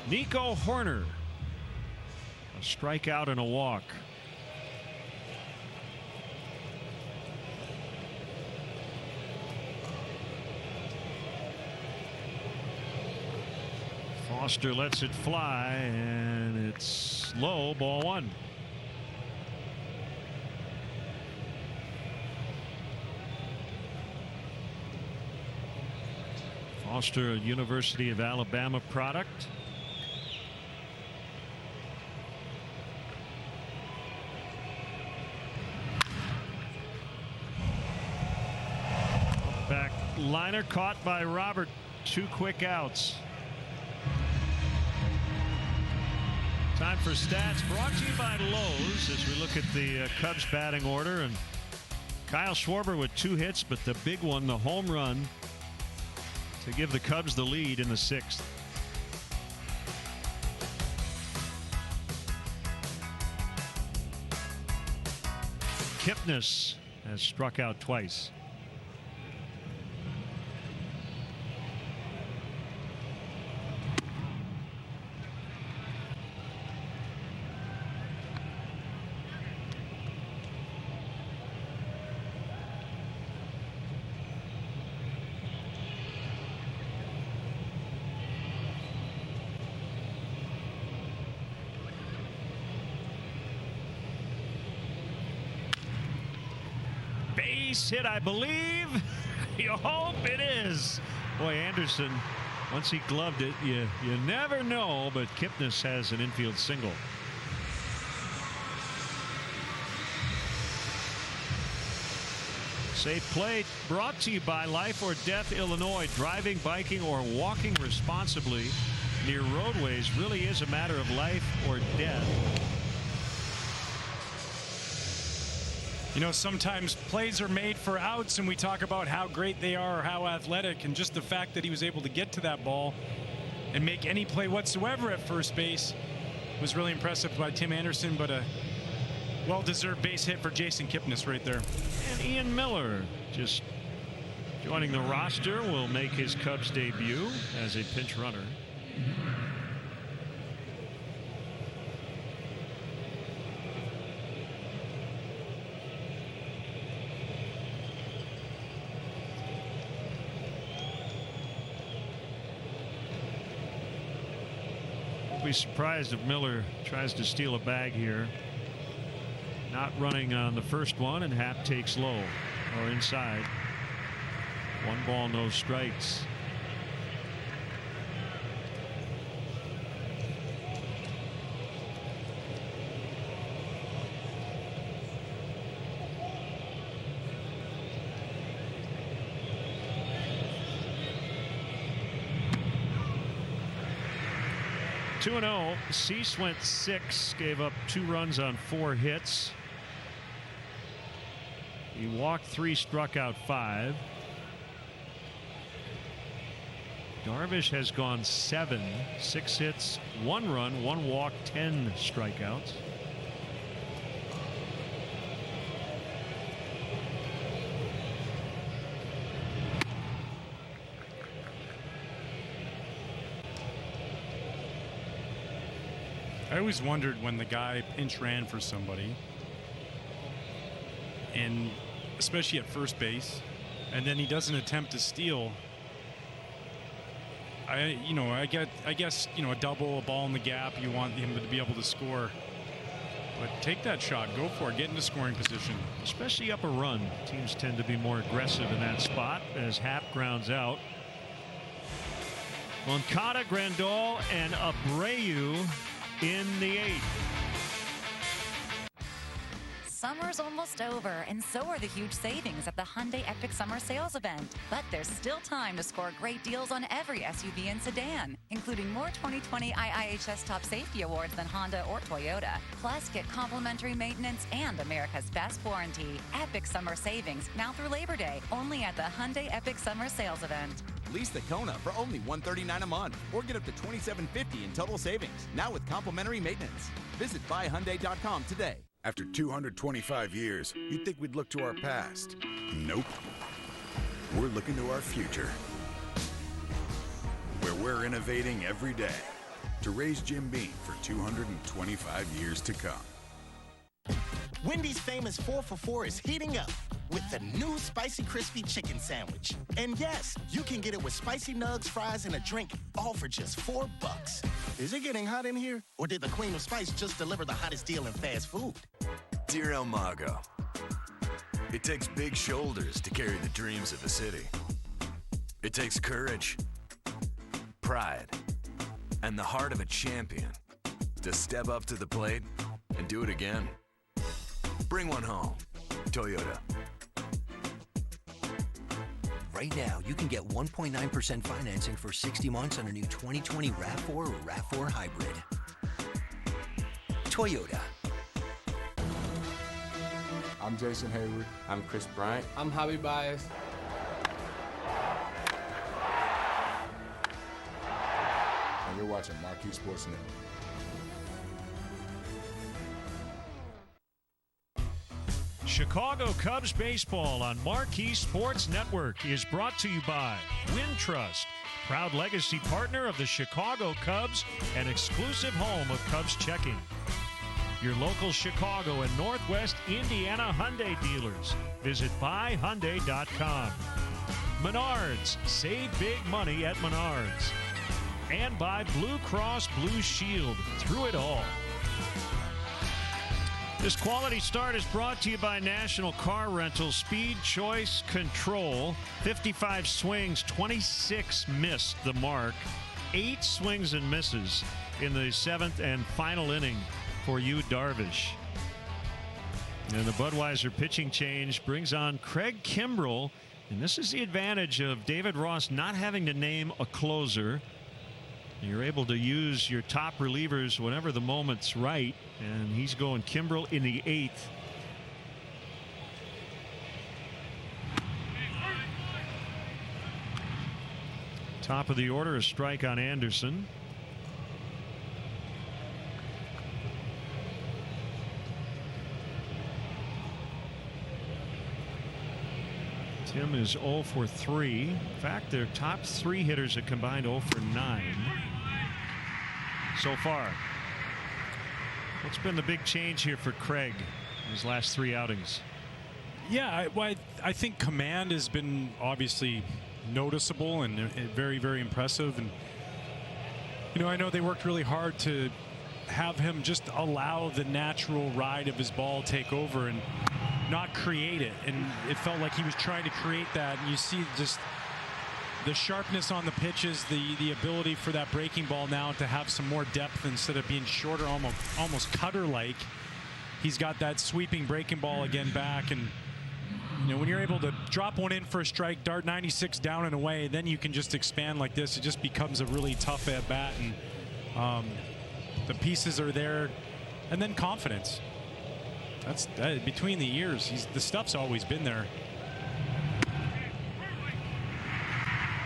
Nico Horner, a strikeout and a walk. Foster lets it fly, and it's low, ball 1. Foster, a University of Alabama product. Back liner caught by Robert. 2 quick outs. Time for stats brought to you by Lowe's as we look at the Cubs batting order. And Kyle Schwarber with 2 hits, but the big one, the home run, to give the Cubs the lead in the 6th. Kipnis has struck out twice. Hit, I believe. You hope it is. Boy, Anderson, once he gloved it, you never know, but Kipnis has an infield single. Safe Play brought to you by Life or Death Illinois. Driving, biking, or walking responsibly near roadways really is a matter of life or death. You know, sometimes plays are made for outs, and we talk about how great they are or how athletic, and just the fact that he was able to get to that ball and make any play whatsoever at first base was really impressive by Tim Anderson, but a well-deserved base hit for Jason Kipnis right there. And Ian Miller just joining the roster, will make his Cubs debut as a pinch runner. Won't be surprised if Miller tries to steal a bag here. Not running on the first one, and Happ takes low or inside. 1 ball, no strikes. Two and 0. Cease went 6, gave up 2 runs on 4 hits. He walked 3, struck out 5. Darvish has gone 7, 6 hits, 1 run, 1 walk, 10 strikeouts. I always wondered when the guy pinch ran for somebody, and especially at first base, and then he doesn't attempt to steal. I guess a double, a ball in the gap, you want him to be able to score. But take that shot, go for it, get into scoring position. Especially up a run. Teams tend to be more aggressive in that spot as Happ grounds out. Moncada, Grandal, and Abreu in the 8th. Summer's almost over, and so are the huge savings at the Hyundai Epic Summer Sales Event. But there's still time to score great deals on every SUV and sedan, including more 2020 IIHS Top Safety Awards than Honda or Toyota. Plus, get complimentary maintenance and America's best warranty. Epic Summer Savings, now through Labor Day, only at the Hyundai Epic Summer Sales Event. Lease the Kona for only $139 a month, or get up to $2,750 in total savings, now with complimentary maintenance. Visit buyhyundai.com today. After 225 years, you'd think we'd look to our past. Nope. We're looking to our future, where we're innovating every day to raise Jim Beam for 225 years to come. Wendy's famous 4 for $4 is heating up with the new Spicy Crispy Chicken Sandwich. And yes, you can get it with spicy nugs, fries, and a drink, all for just $4. Is it getting hot in here? Or did the Queen of Spice just deliver the hottest deal in fast food? Dear El Mago, it takes big shoulders to carry the dreams of a city. It takes courage, pride, and the heart of a champion to step up to the plate and do it again. Bring one home. Toyota. Right now, you can get 1.9% financing for 60 months on a new 2020 RAV4 or RAV4 Hybrid. Toyota. I'm Jason Hayward. I'm Chris Bryant. I'm Javi Baez. And you're watching MARQ Sports Network. Chicago Cubs baseball on MARQ Sports Network is brought to you by Wintrust, proud legacy partner of the Chicago Cubs and exclusive home of Cubs checking. Your local Chicago and Northwest Indiana Hyundai dealers. Visit buyhyundai.com. Menards, save big money at Menards. And by Blue Cross Blue Shield, through it all. This quality start is brought to you by National Car Rental. Speed, choice, control. 55 swings, 26 missed the mark. 8 swings and misses in the 7th and final inning for you, Darvish. And the Budweiser pitching change brings on Craig Kimbrell. And this is the advantage of David Ross not having to name a closer. You're able to use your top relievers whenever the moment's right, and he's going Kimbrell in the 8th. Top of the order, a strike on Anderson. Tim is 0 for 3. In fact, their top 3 hitters have combined 0 for 9. So far. What's been the big change here for Craig in his last 3 outings? Yeah, I think command has been obviously noticeable and very, very impressive. And You know, I know they worked really hard to have him just allow the natural ride of his ball take over and not create it. And it felt like he was trying to create that. And you see just the sharpness on the pitches, the ability for that breaking ball now to have some more depth instead of being shorter, almost cutter-like. He's got that sweeping breaking ball again back. And, you know, when you're able to drop one in for a strike, dart 96 down and away, then you can just expand like this. It just becomes a really tough at-bat. And the pieces are there. And then confidence. That's between the years. The stuff's always been there.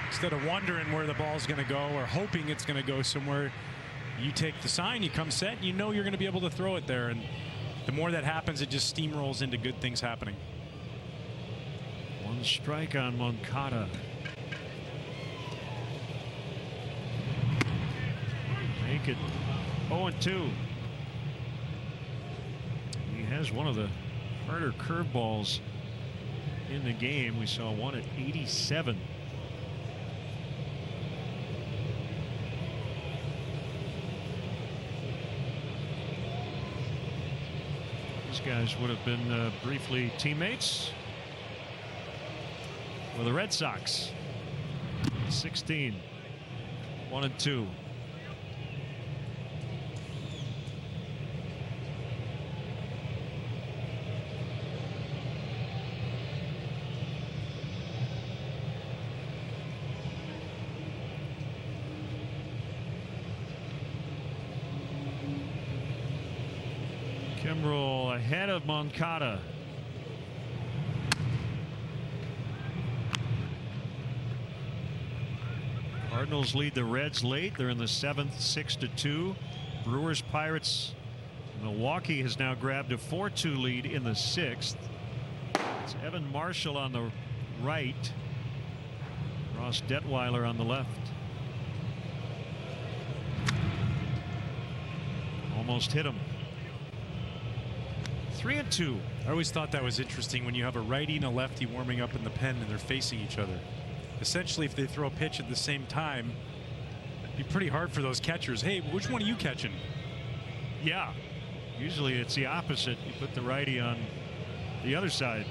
Instead of wondering where the ball's going to go or hoping it's going to go somewhere, you take the sign, you come set, you know you're going to be able to throw it there. And the more that happens, it just steamrolls into good things happening. One strike on Moncada. Make it 0-2. He has one of the harder curveballs in the game. We saw one at 87. These guys would have been briefly teammates with the Red Sox. 16. 1-2. Kimbrel ahead of Moncada. Cardinals lead the Reds late. They're in the 7th, 6-2. Brewers, Pirates. Milwaukee has now grabbed a 4-2 lead in the 6th. It's Evan Marshall on the right. Ross Detweiler on the left. Almost hit him. 3-2. I always thought that was interesting when you have a righty and a lefty warming up in the pen and they're facing each other. Essentially, if they throw a pitch at the same time, it'd be pretty hard for those catchers. Hey, which one are you catching? Yeah. Usually it's the opposite. You put the righty on the other side.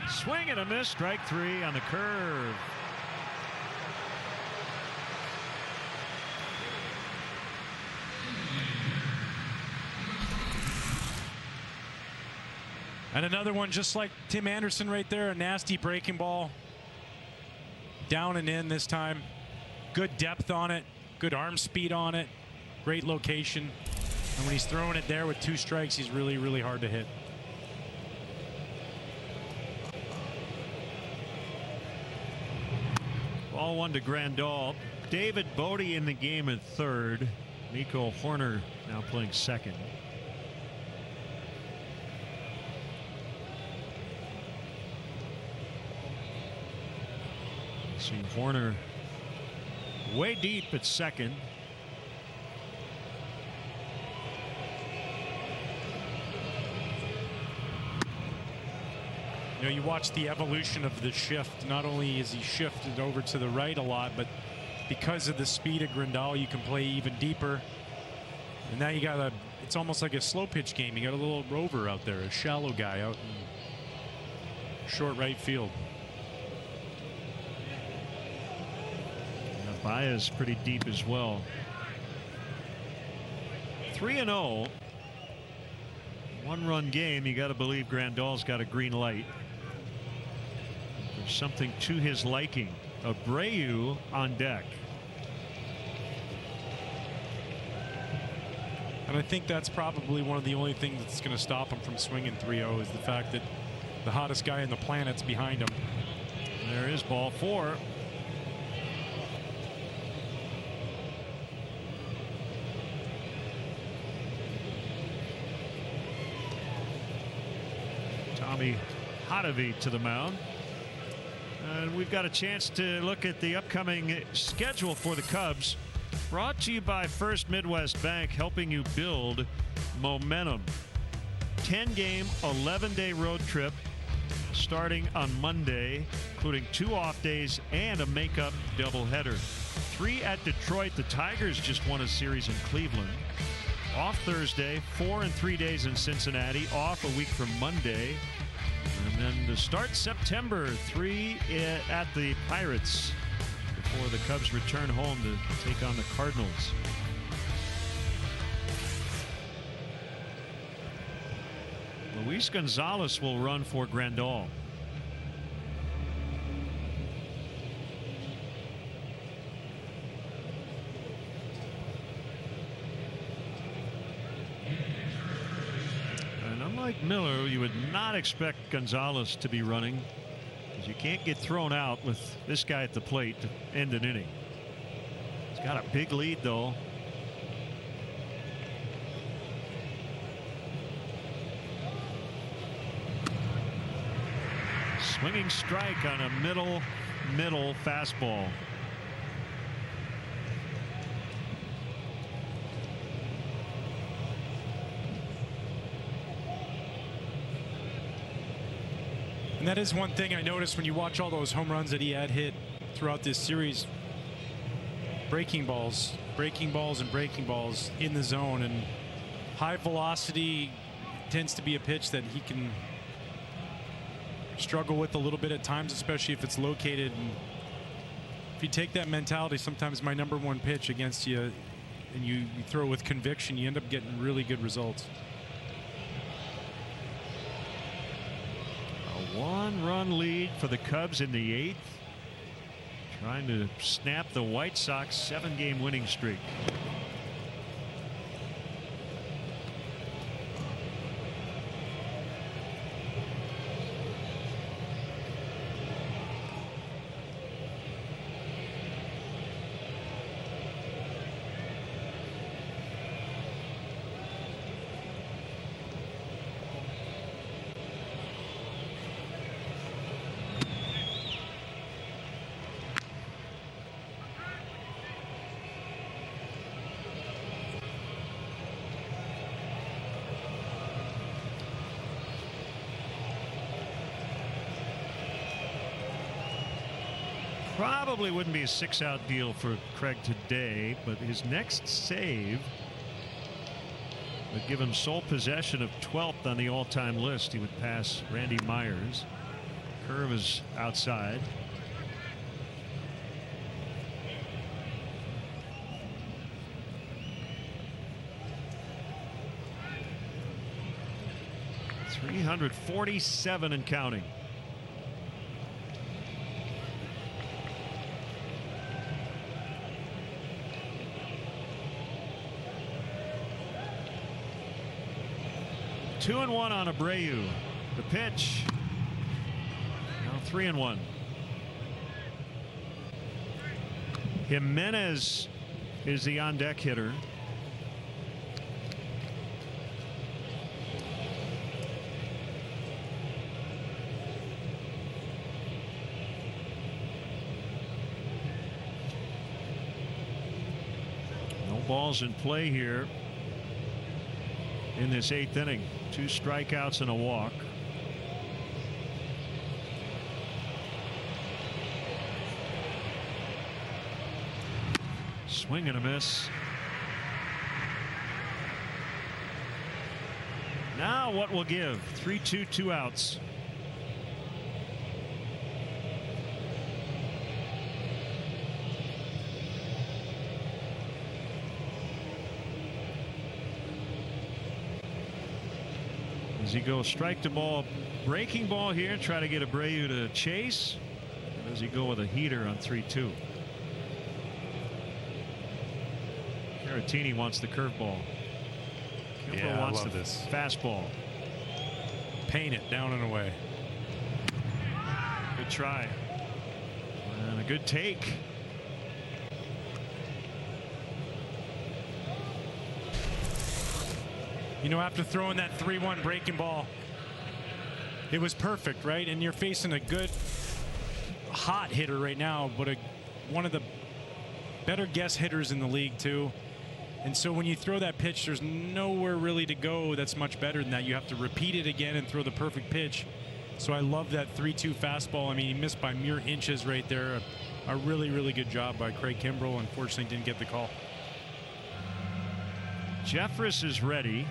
Swing and a miss. Strike 3 on the curve. And another one just like Tim Anderson right there, a nasty breaking ball. Down and in this time. Good depth on it, good arm speed on it, great location. And when he's throwing it there with 2 strikes, he's really, really hard to hit. Ball 1 to Grandal. David Bodie in the game at 3rd. Nico Horner now playing 2nd. See Horner way deep at 2nd. You know, you watch the evolution of the shift. Not only is he shifted over to the right a lot, but because of the speed of Grandal, you can play even deeper. And now you got it's almost like a slow pitch game. You got a little rover out there, a shallow guy out in short right field. Baez pretty deep as well. 3-0. 1-run game. You got to believe Grandal's got a green light. There's something to his liking. Abreu on deck. And I think that's probably one of the only things that's going to stop him from swinging 3-0 is the fact that the hottest guy on the planet's behind him. There is ball 4. Tommy Hotovy to the mound. And we've got a chance to look at the upcoming schedule for the Cubs. Brought to you by First Midwest Bank, helping you build momentum. 10-game, 11-day road trip starting on Monday, including 2 off days and a makeup doubleheader. 3 at Detroit. The Tigers just won a series in Cleveland. Off Thursday, 4 and 3 days in Cincinnati. Off a week from Monday. And then to start September, 3 at the Pirates before the Cubs return home to take on the Cardinals. Luis Gonzalez will run for Grandal. And unlike Miller, you would not expect Gonzalez to be running, because you can't get thrown out with this guy at the plate to end an inning. He's got a big lead, though. Swinging strike on a middle fastball. And that is one thing I noticed when you watch all those home runs that he had hit throughout this series. Breaking balls in the zone, and high velocity tends to be a pitch that he can struggle with a little bit at times, especially if it's located. And if you take that mentality, sometimes my #1 pitch against you, and you throw it with conviction, you end up getting really good results. A 1-run lead for the Cubs in the 8th, trying to snap the White Sox 7-game winning streak. Probably wouldn't be a 6-out deal for Craig today, but his next save would give him sole possession of 12th on the all-time list. He would pass Randy Myers. Curve is outside. .347 and counting. Two and 1 on Abreu. The pitch. Now 3-1. Jimenez is the on-deck hitter. No balls in play here in this 8th inning. 2 strikeouts and a walk. Swing and a miss. Now what will give? 3-2, 2 outs. Does he go strike to ball, breaking ball here, try to get Abreu to chase? Or does he go with a heater on 3-2? Caratini wants the curveball. Kimbrel wants the fastball. Paint it down and away. Good try. And a good take. You know, after throwing that 3-1 breaking ball, it was perfect, right? And you're facing a good, hot hitter right now, but one of the better guess hitters in the league, too. And so when you throw that pitch, there's nowhere really to go that's much better than that. You have to repeat it again and throw the perfect pitch. So I love that 3-2 fastball. I mean, he missed by mere inches right there. A really, really good job by Craig Kimbrell. Unfortunately, didn't get the call. Jeffress is ready.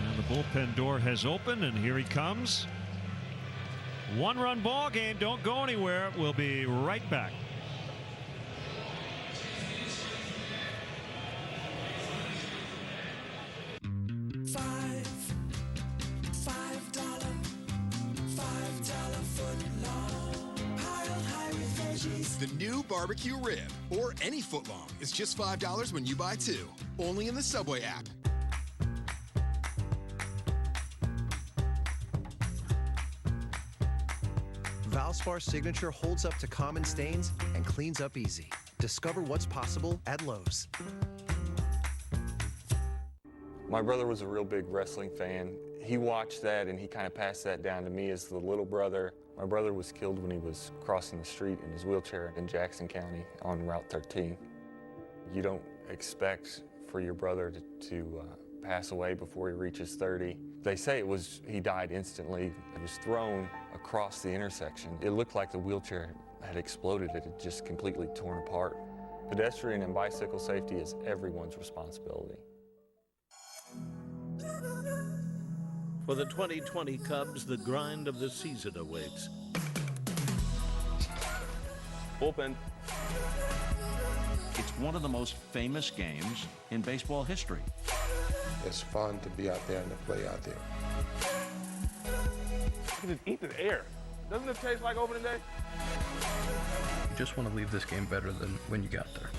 And the bullpen door has opened, and here he comes. One-run ball game. Don't go anywhere. We'll be right back. The new barbecue rib, or any footlong, is just $5 when you buy 2. Only in the Subway app. Valspar's signature holds up to common stains and cleans up easy. Discover what's possible at Lowe's. My brother was a real big wrestling fan. He watched that and he kind of passed that down to me as the little brother. My brother was killed when he was crossing the street in his wheelchair in Jackson County on Route 13. You don't expect for your brother to pass away before he reaches 30. They say he died instantly. He was thrown across the intersection. It looked like the wheelchair had exploded. It had just completely torn apart. Pedestrian and bicycle safety is everyone's responsibility. For the 2020 Cubs, the grind of the season awaits. Bullpen. It's one of the most famous games in baseball history. It's fun to be out there and to play out there. You just eat the air. Doesn't it taste like opening day? You just want to leave this game better than when you got there.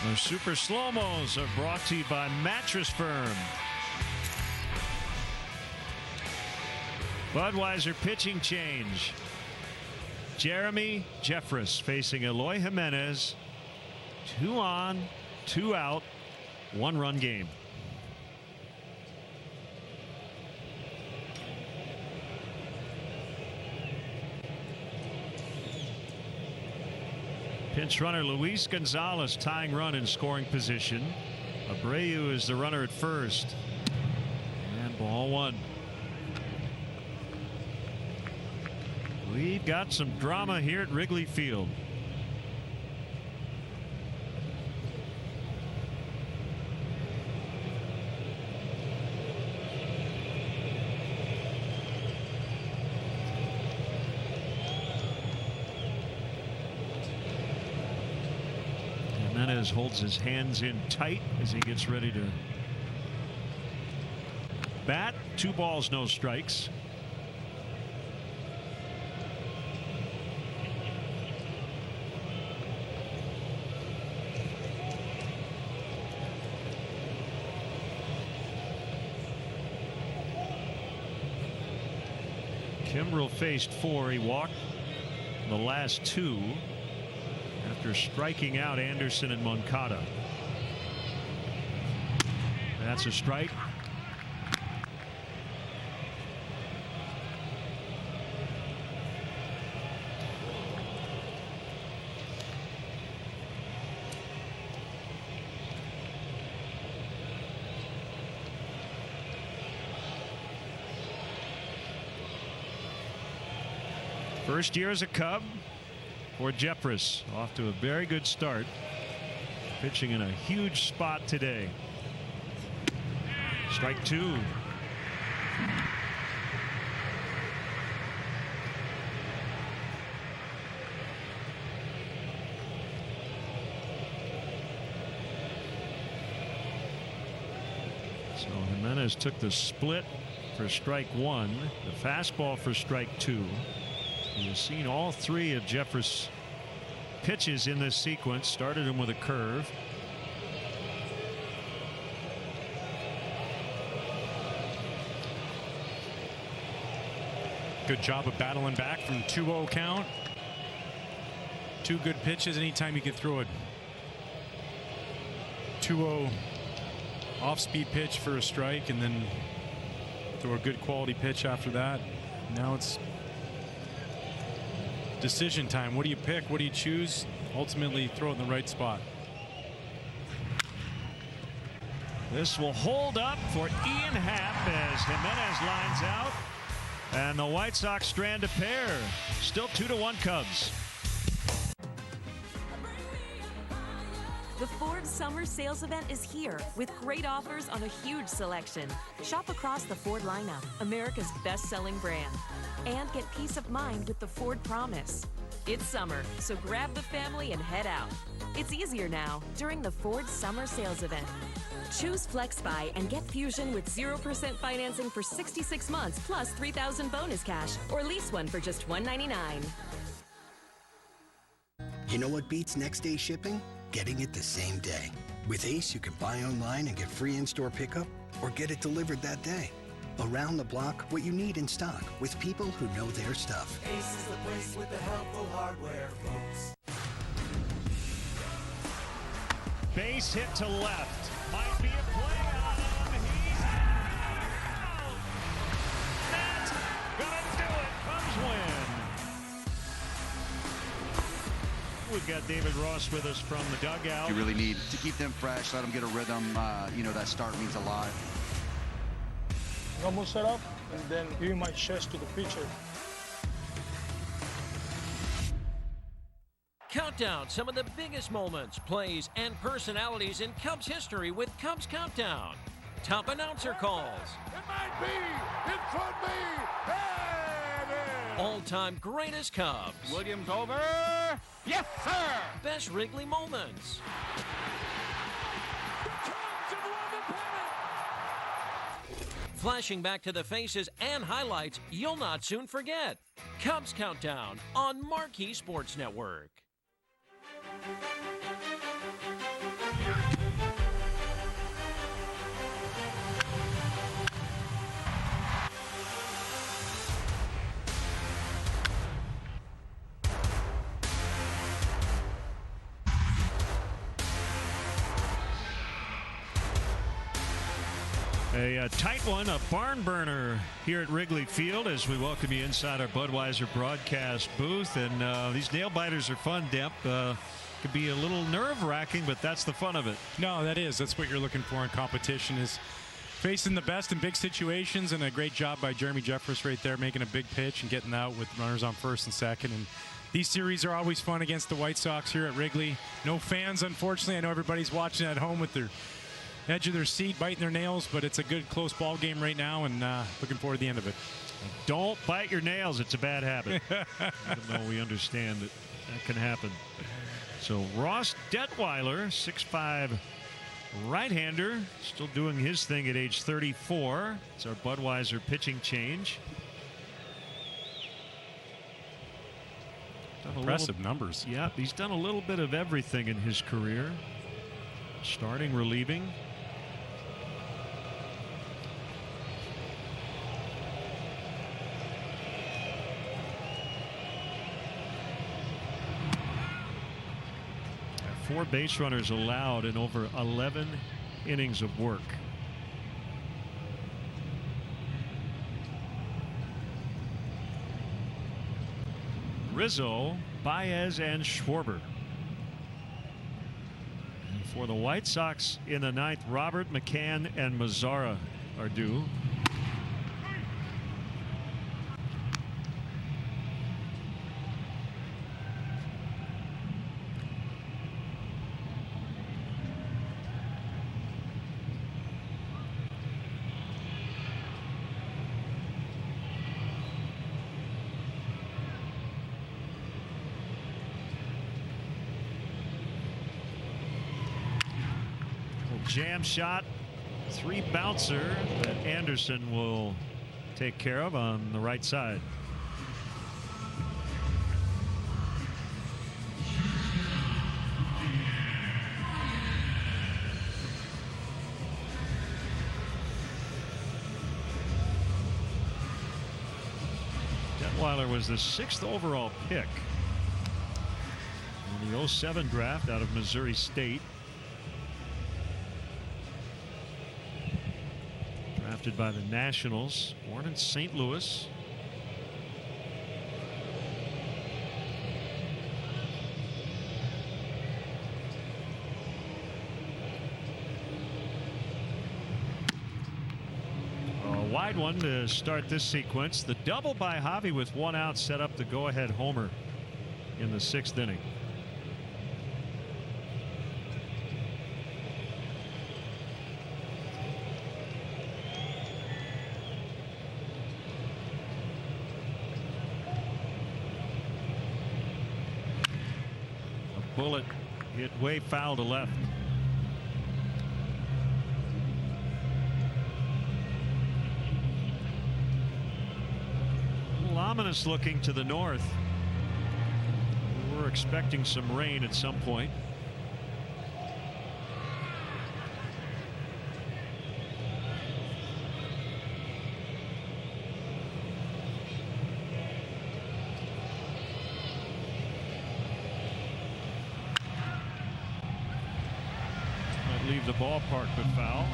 Our Super Slow-Mos are brought to you by Mattress Firm. Budweiser pitching change. Jeremy Jeffress facing Eloy Jimenez. 2 on, 2 out, 1-run game. Pinch runner Luis Gonzalez tying run in scoring position. Abreu is the runner at first. And ball 1. We've got some drama here at Wrigley Field. Jimenez holds his hands in tight as he gets ready to bat. 2 balls, no strikes. Kimbrell faced 4. He walked the last 2 after striking out Anderson and Moncada. That's a strike. First year as a Cub for Jeffress, off to a very good start, pitching in a huge spot today. Strike 2. So Jimenez took the split for strike 1, the fastball for strike 2. You've seen all 3 of Jeffress' pitches in this sequence. Started him with a curve. Good job of battling back from 2-0 count. 2 good pitches. Anytime you can throw a 2-0 off-speed pitch for a strike, and then throw a good quality pitch after that. Now it's decision time. What do you pick? What do you choose? Ultimately, throw it in the right spot. This will hold up for Ian Happ as Jimenez lines out. And the White Sox strand a pair. Still 2-1 Cubs. The Ford Summer Sales Event is here with great offers on a huge selection. Shop across the Ford lineup, America's best-selling brand. And get peace of mind with the Ford Promise. It's summer, so grab the family and head out. It's easier now during the Ford Summer Sales Event. Choose FlexBuy and get Fusion with 0% financing for 66 months plus $3,000 bonus cash, or lease one for just $199. You know what beats next day shipping? Getting it the same day. With Ace, you can buy online and get free in-store pickup, or get it delivered that day. Around the block, what you need in stock, with people who know their stuff. Ace is the place with the helpful hardware, folks. Base hit to left. Might be a play on him. He's out. That's gonna do it. Cubs win. We've got David Ross with us from the dugout. You really need to keep them fresh, let them get a rhythm. That start means a lot. Normal setup, and then giving my chest to the pitcher. Countdown some of the biggest moments, plays, and personalities in Cubs history with Cubs Countdown. Top announcer calls. It might be in front of me. And All-time greatest Cubs. Williams over. Yes, sir. Best Wrigley moments. Flashing back to the faces and highlights you'll not soon forget. Cubs Countdown on MARQ Sports Network. A tight one, a barn burner here at Wrigley Field as we welcome you inside our Budweiser broadcast booth. And these nail biters are fun, Demp. Could be a little nerve-wracking, but that's the fun of it. No, that is. That's what you're looking for in competition, is facing the best in big situations, and a great job by Jeremy Jeffress right there, making a big pitch and getting out with runners on first and second. And these series are always fun against the White Sox here at Wrigley. No fans, unfortunately. I know everybody's watching at home with their edge of their seat, biting their nails, but it's a good close ball game right now, and looking forward to the end of it. Don't bite your nails. It's a bad habit. Even though we understand that can happen. So Ross Detweiler, 6'5" right-hander, still doing his thing at age 34. It's our Budweiser pitching change. Impressive numbers. Yeah, he's done a little bit of everything in his career. Starting, relieving. Four base runners allowed in over 11 innings of work. Rizzo, Baez, and Schwarber. And for the White Sox in the ninth, Robert, McCann, and Mazzara are due. Jam shot, 3 bouncer that Anderson will take care of on the right side. Detweiler was the 6th overall pick in the 07 draft out of Missouri State. drafted by the Nationals, born in St. Louis. A wide one to start this sequence. The double by Javi with one out set up the go-ahead homer in the 6th inning. Bullet hit way foul to left. A little ominous looking to the north. We're expecting some rain at some point. Leave the ballpark but foul.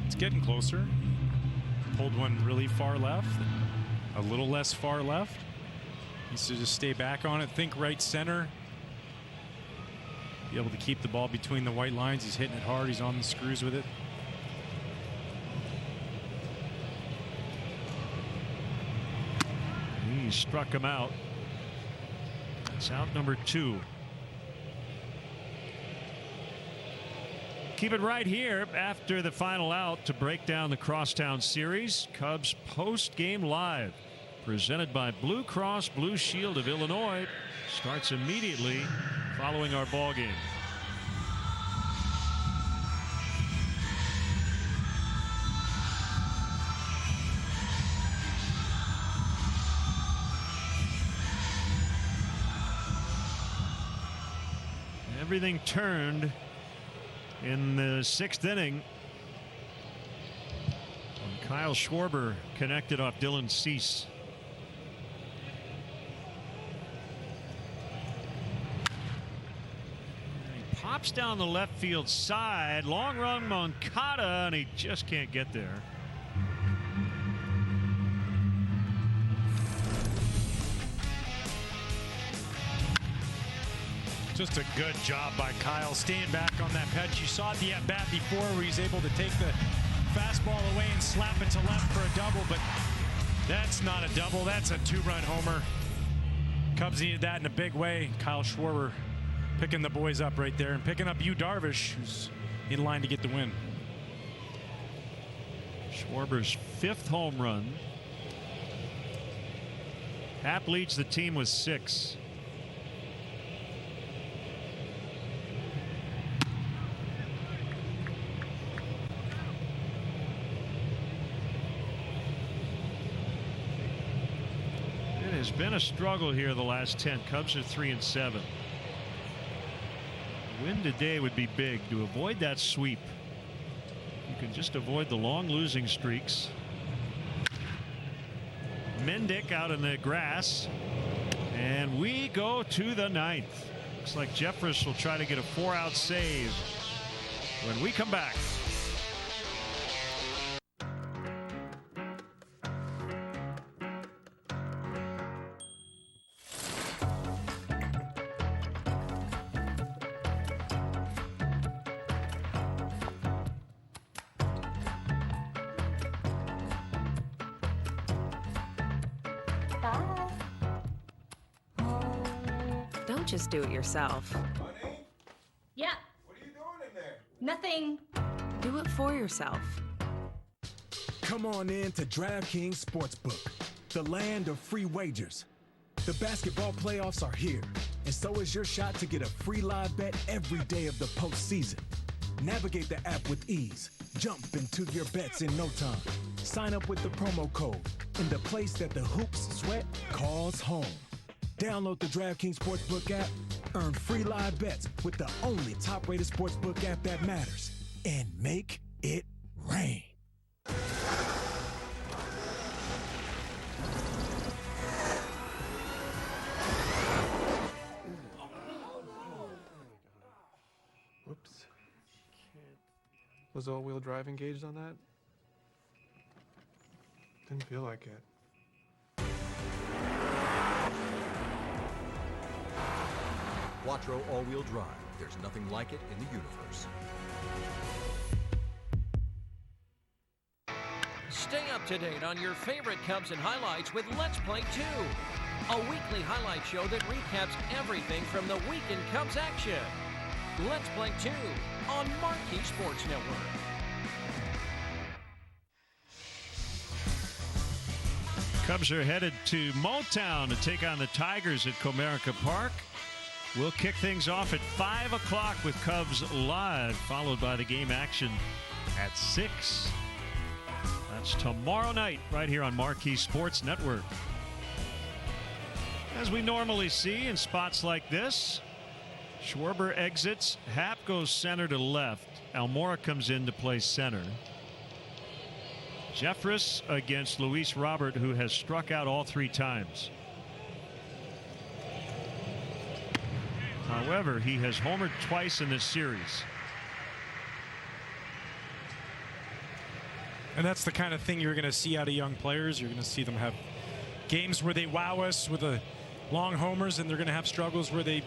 It's getting closer. Pulled one really far left, a little less far left. Needs to just stay back on it, think right center. Be able to keep the ball between the white lines. He's hitting it hard. He's on the screws with it. He struck him out. That's out number 2. Keep it right here after the final out to break down the Crosstown Series. Cubs post-game live, presented by Blue Cross Blue Shield of Illinois. Starts immediately following our ball game. Everything turned in the 6th inning. And Kyle Schwarber connected off Dylan Cease. He pops down the left field side. Long run Moncada, and he just can't get there. Just a good job by Kyle staying back on that pitch. You saw the at bat before where he's able to take the fastball away and slap it to left for a double, but that's not a double. That's a 2-run homer. Cubs needed that in a big way. Kyle Schwarber picking the boys up right there and picking up Darvish, who's in line to get the win. Schwarber's 5th home run. Happ leads the team with 6. It's been a struggle here the last 10. Cubs are 3-7. Win today would be big to avoid that sweep. You can just avoid the long losing streaks. Mendick out in the grass, and we go to the 9th. Looks like Jeffress will try to get a 4-out save when we come back. Don't just do it yourself. Honey? Yeah. What are you doing in there? Nothing. Do it for yourself. Come on in to DraftKings Sportsbook, the land of free wagers. The basketball playoffs are here, and so is your shot to get a free live bet every day of the postseason. Navigate the app with ease. Jump into your bets in no time. Sign up with the promo code in the place that the hoops sweat calls home. Download the DraftKings Sportsbook app. Earn free live bets with the only top-rated sportsbook app that matters. And make it rain. Was all-wheel drive engaged on that? Didn't feel like it. Quattro all-wheel drive. There's nothing like it in the universe. Stay up to date on your favorite Cubs and highlights with Let's Play 2, a weekly highlight show that recaps everything from the week in Cubs action. Let's Play 2 on MARQ Sports Network. Cubs are headed to Motown to take on the Tigers at Comerica Park. We'll kick things off at 5 o'clock with Cubs Live, followed by the game action at 6. That's tomorrow night right here on MARQ Sports Network. As we normally see in spots like this, Schwarber exits, Happ goes center to left, Almora comes in to play center. Jeffress against Luis Robert, who has struck out all 3 times. However, he has homered twice in this series. And that's the kind of thing you're going to see out of young players. You're going to see them have games where they wow us with the long homers, and they're going to have struggles where they,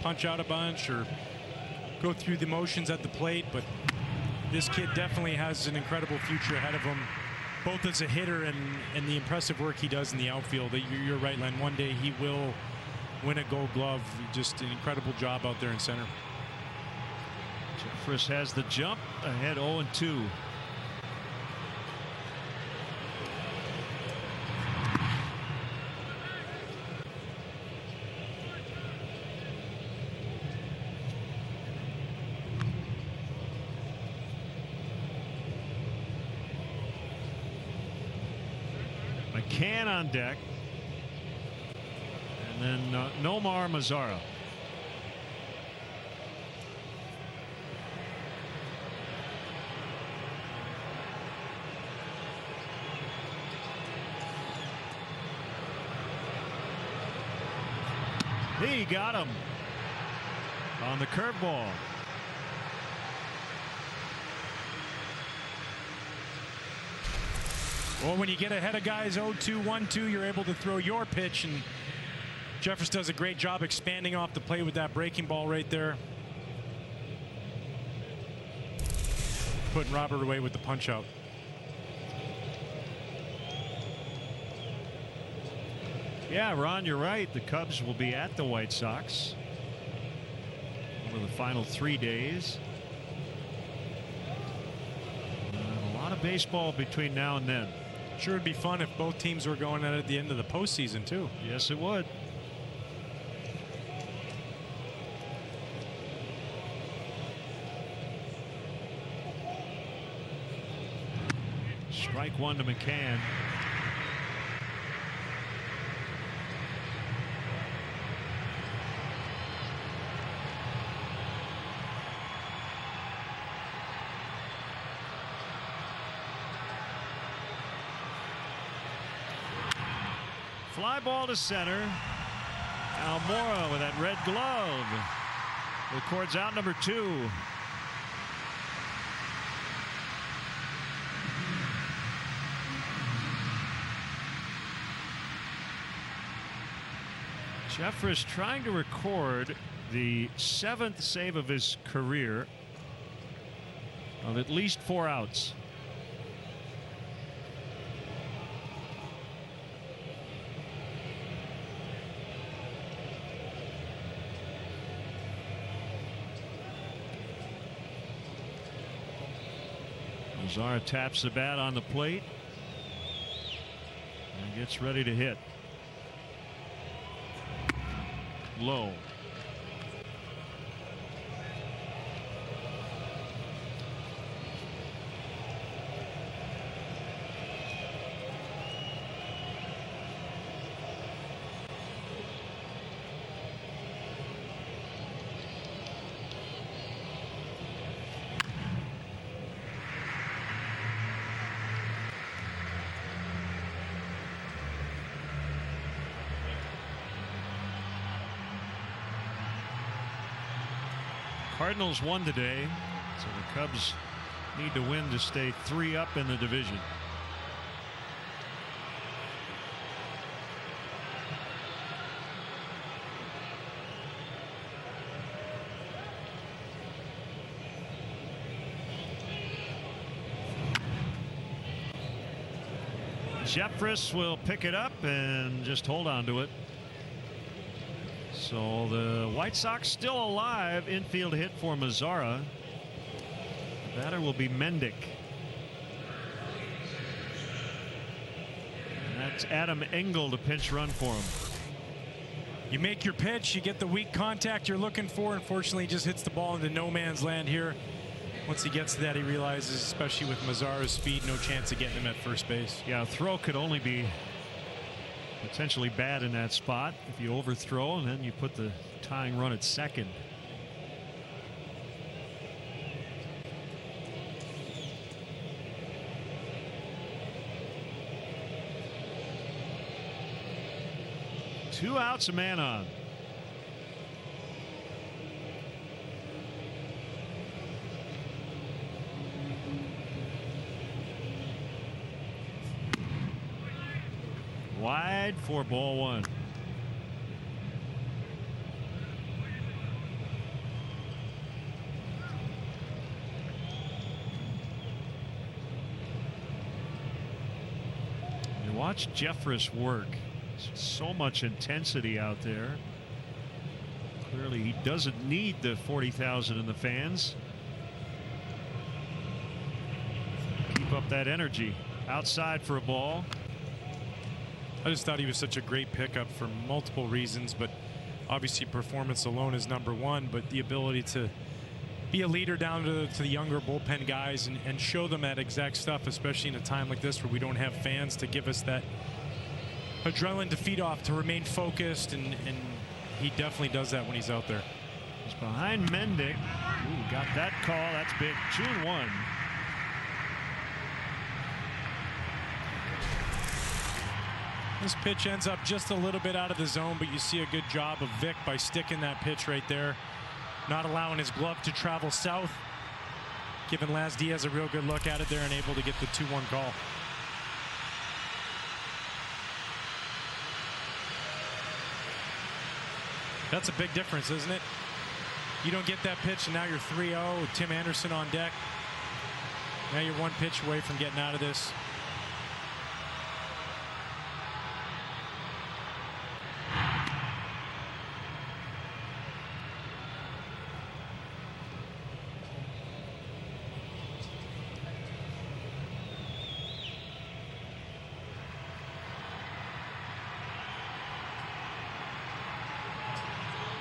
punch out a bunch or go through the motions at the plate. But this kid definitely has an incredible future ahead of him, both as a hitter and the impressive work he does in the outfield. You're right, Len. One day he will win a Gold Glove. Just an incredible job out there in center. Jeffress has the jump, ahead 0-2. McCann on deck, and then Nomar Mazara. He got him on the curveball. Well, when you get ahead of guys 0-2, 1-2, you're able to throw your pitch, and Jeffress does a great job expanding off the plate with that breaking ball right there. Putting Robert away with the punch out. Yeah, Ron, you're right. The Cubs will be at the White Sox over the final 3 days. A lot of baseball between now and then. Sure would be fun if both teams were going at the end of the postseason, too. Yes, it would. Strike 1 to McCann. Fly ball to center. Almora with that red glove. Records out number 2. Jeffress trying to record the 7th save of his career of at least 4 outs. Mazara taps the bat on the plate and gets ready to hit. Low. Cardinals won today, so the Cubs need to win to stay 3 up in the division. Jeffress will pick it up and just hold on to it. So the White Sox still alive. Infield hit for Mazzara. The batter will be Mendick. And that's Adam Engel to pinch run for him. You make your pitch, you get the weak contact you're looking for. Unfortunately, he just hits the ball into no man's land here. Once he gets to that, he realizes, especially with Mazzara's speed, no chance of getting him at first base. Yeah, a throw could only be potentially bad in that spot if you overthrow and then you put the tying run at second. Two outs, a man on. Wide for ball 1. You watch Jeffress work. So much intensity out there. Clearly he doesn't need the 40,000 in the fans. Keep up that energy. Outside for a ball. I just thought he was such a great pickup for multiple reasons, but obviously performance alone is number one, but the ability to be a leader down to the younger bullpen guys and show them that exact stuff, especially in a time like this where we don't have fans to give us that adrenaline to feed off, to remain focused, and he definitely does that when he's out there. He's behind Mendick. Ooh, got that call. That's big. 2-1. This pitch ends up just a little bit out of the zone, but you see a good job of Vic by sticking that pitch right there, not allowing his glove to travel south, giving Laz Diaz a real good look at it there and able to get the 2-1 call. That's a big difference, isn't it? You don't get that pitch and now you're 3-0 with Tim Anderson on deck. Now you're one pitch away from getting out of this.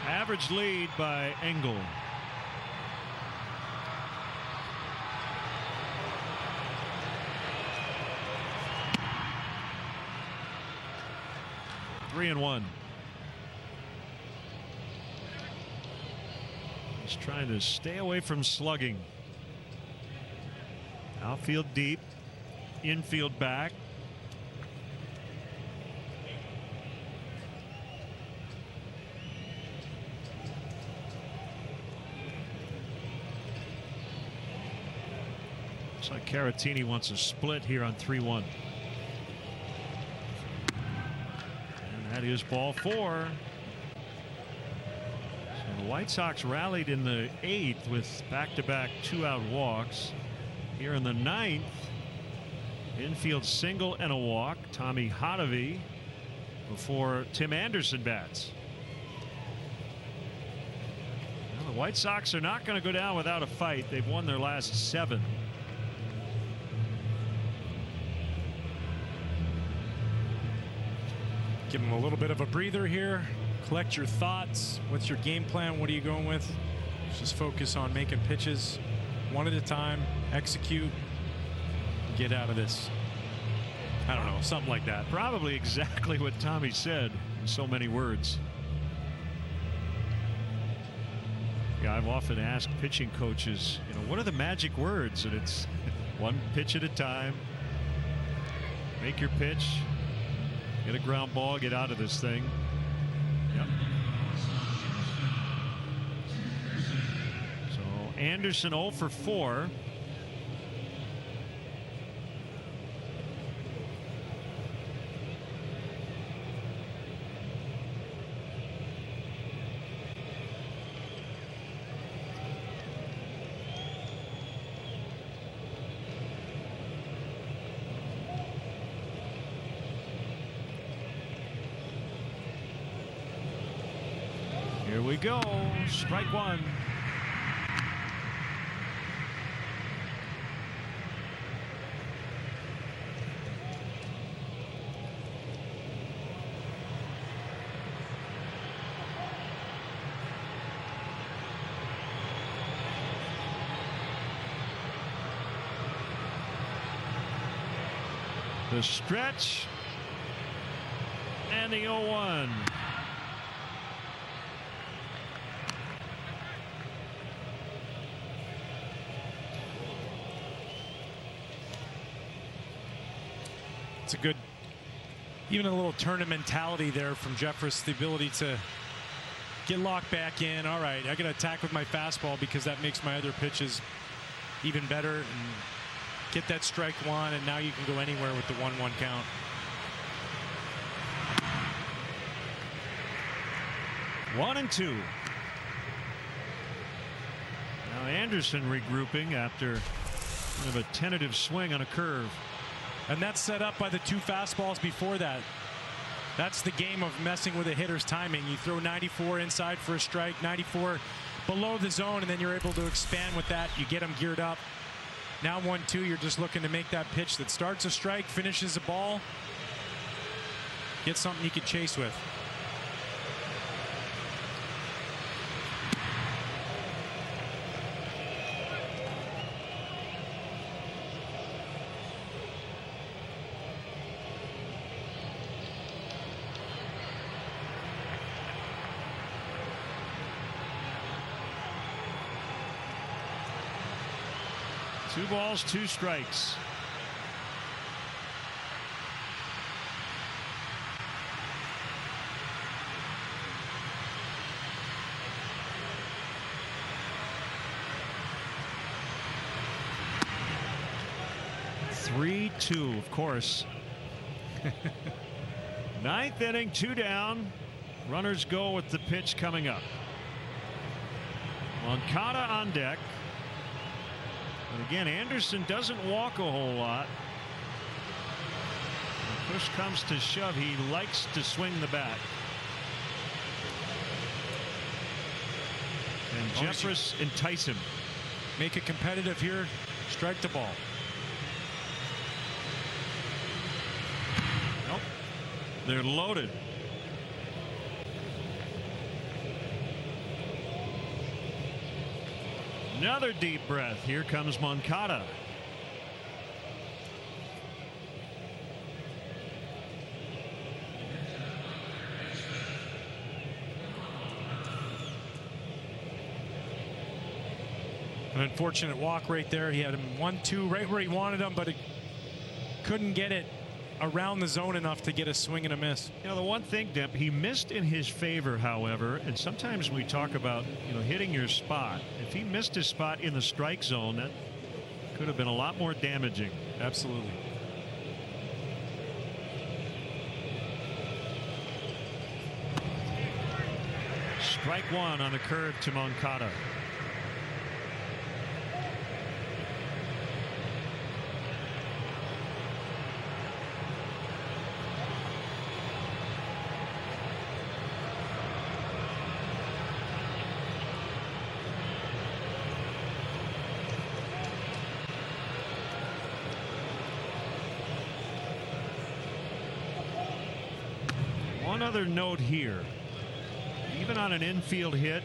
Average lead by Engel. Three and one. He's trying to stay away from slugging. Outfield deep, infield back. Looks like Caratini wants a split here on 3-1. And that is ball 4. So the White Sox rallied in the 8th with back-to-back 2-out walks. Here in the 9th, infield single and a walk. Tommy Hotovy before Tim Anderson bats. Well, the White Sox are not going to go down without a fight. They've won their last 7. Give them a little bit of a breather here. Collect your thoughts. What's your game plan? What are you going with? Just focus on making pitches one at a time. Execute. Get out of this. I don't know, something like that. Probably exactly what Tommy said in so many words. Yeah, I've often asked pitching coaches, you know, what are the magic words? And it's one pitch at a time. Make your pitch. Get a ground ball, get out of this thing. Yep. So Anderson 0 for 4. we go. Strike one. The stretch and the 0-1. It's a good, even a little tournament mentality there from Jeffress, the ability to get locked back in. All right, I got to attack with my fastball because that makes my other pitches even better, and get that strike one, and now you can go anywhere with the 1-1 count. One and two. Now Anderson regrouping after kind of a tentative swing on a curve. And that's set up by the two fastballs before that. That's the game of messing with a hitter's timing. You throw 94 inside for a strike, 94 below the zone, and then you're able to expand with that. You get them geared up. Now 1-2, you're just looking to make that pitch that starts a strike, finishes a ball. Get something you can chase with. Two balls, two strikes. Three-two, of course. Ninth inning, two down. Runners go with the pitch coming up. Moncada on deck. And again, Anderson doesn't walk a whole lot. When push comes to shove, he likes to swing the bat. And Jeffress entice him. Make it competitive here. Strike the ball. Nope. They're loaded. Another deep breath. Here comes Moncada. An unfortunate walk right there. He had him 1-2 right where he wanted him, but it couldn't get it around the zone enough to get a swing and a miss. You know, the one thing, Demp, he missed in his favor, however, and sometimes we talk about, you know, hitting your spot. If he missed his spot in the strike zone, that could have been a lot more damaging. Absolutely. Strike one on the curve to Moncada. One other note here. Even on an infield hit,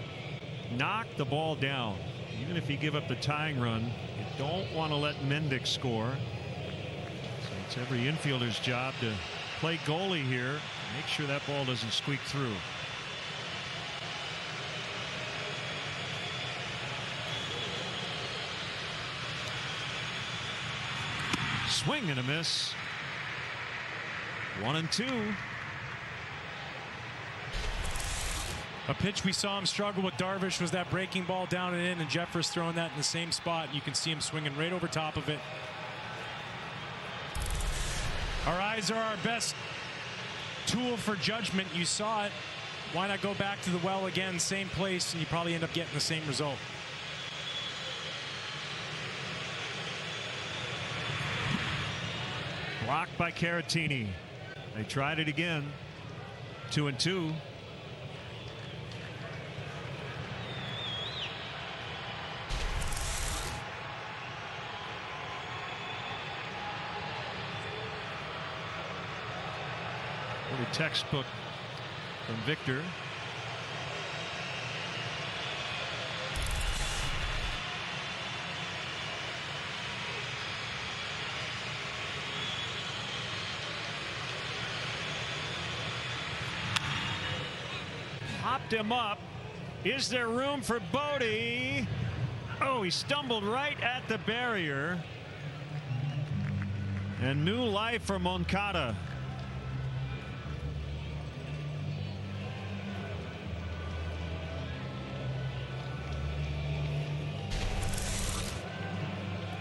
knock the ball down. Even if you give up the tying run, you don't want to let Mendick score. So it's every infielder's job to play goalie here. Make sure that ball doesn't squeak through. Swing and a miss. 1-2. A pitch we saw him struggle with Darvish was that breaking ball down and in, and Jeffress throwing that in the same spot. You can see him swinging right over top of it. Our eyes are our best tool for judgment. You saw it. Why not go back to the well again, same place, and you probably end up getting the same result. Blocked by Caratini. They tried it again. 2-2. The textbook from Victor. Popped him up. Is there room for Bodie? Oh, he stumbled right at the barrier. And new life for Moncada.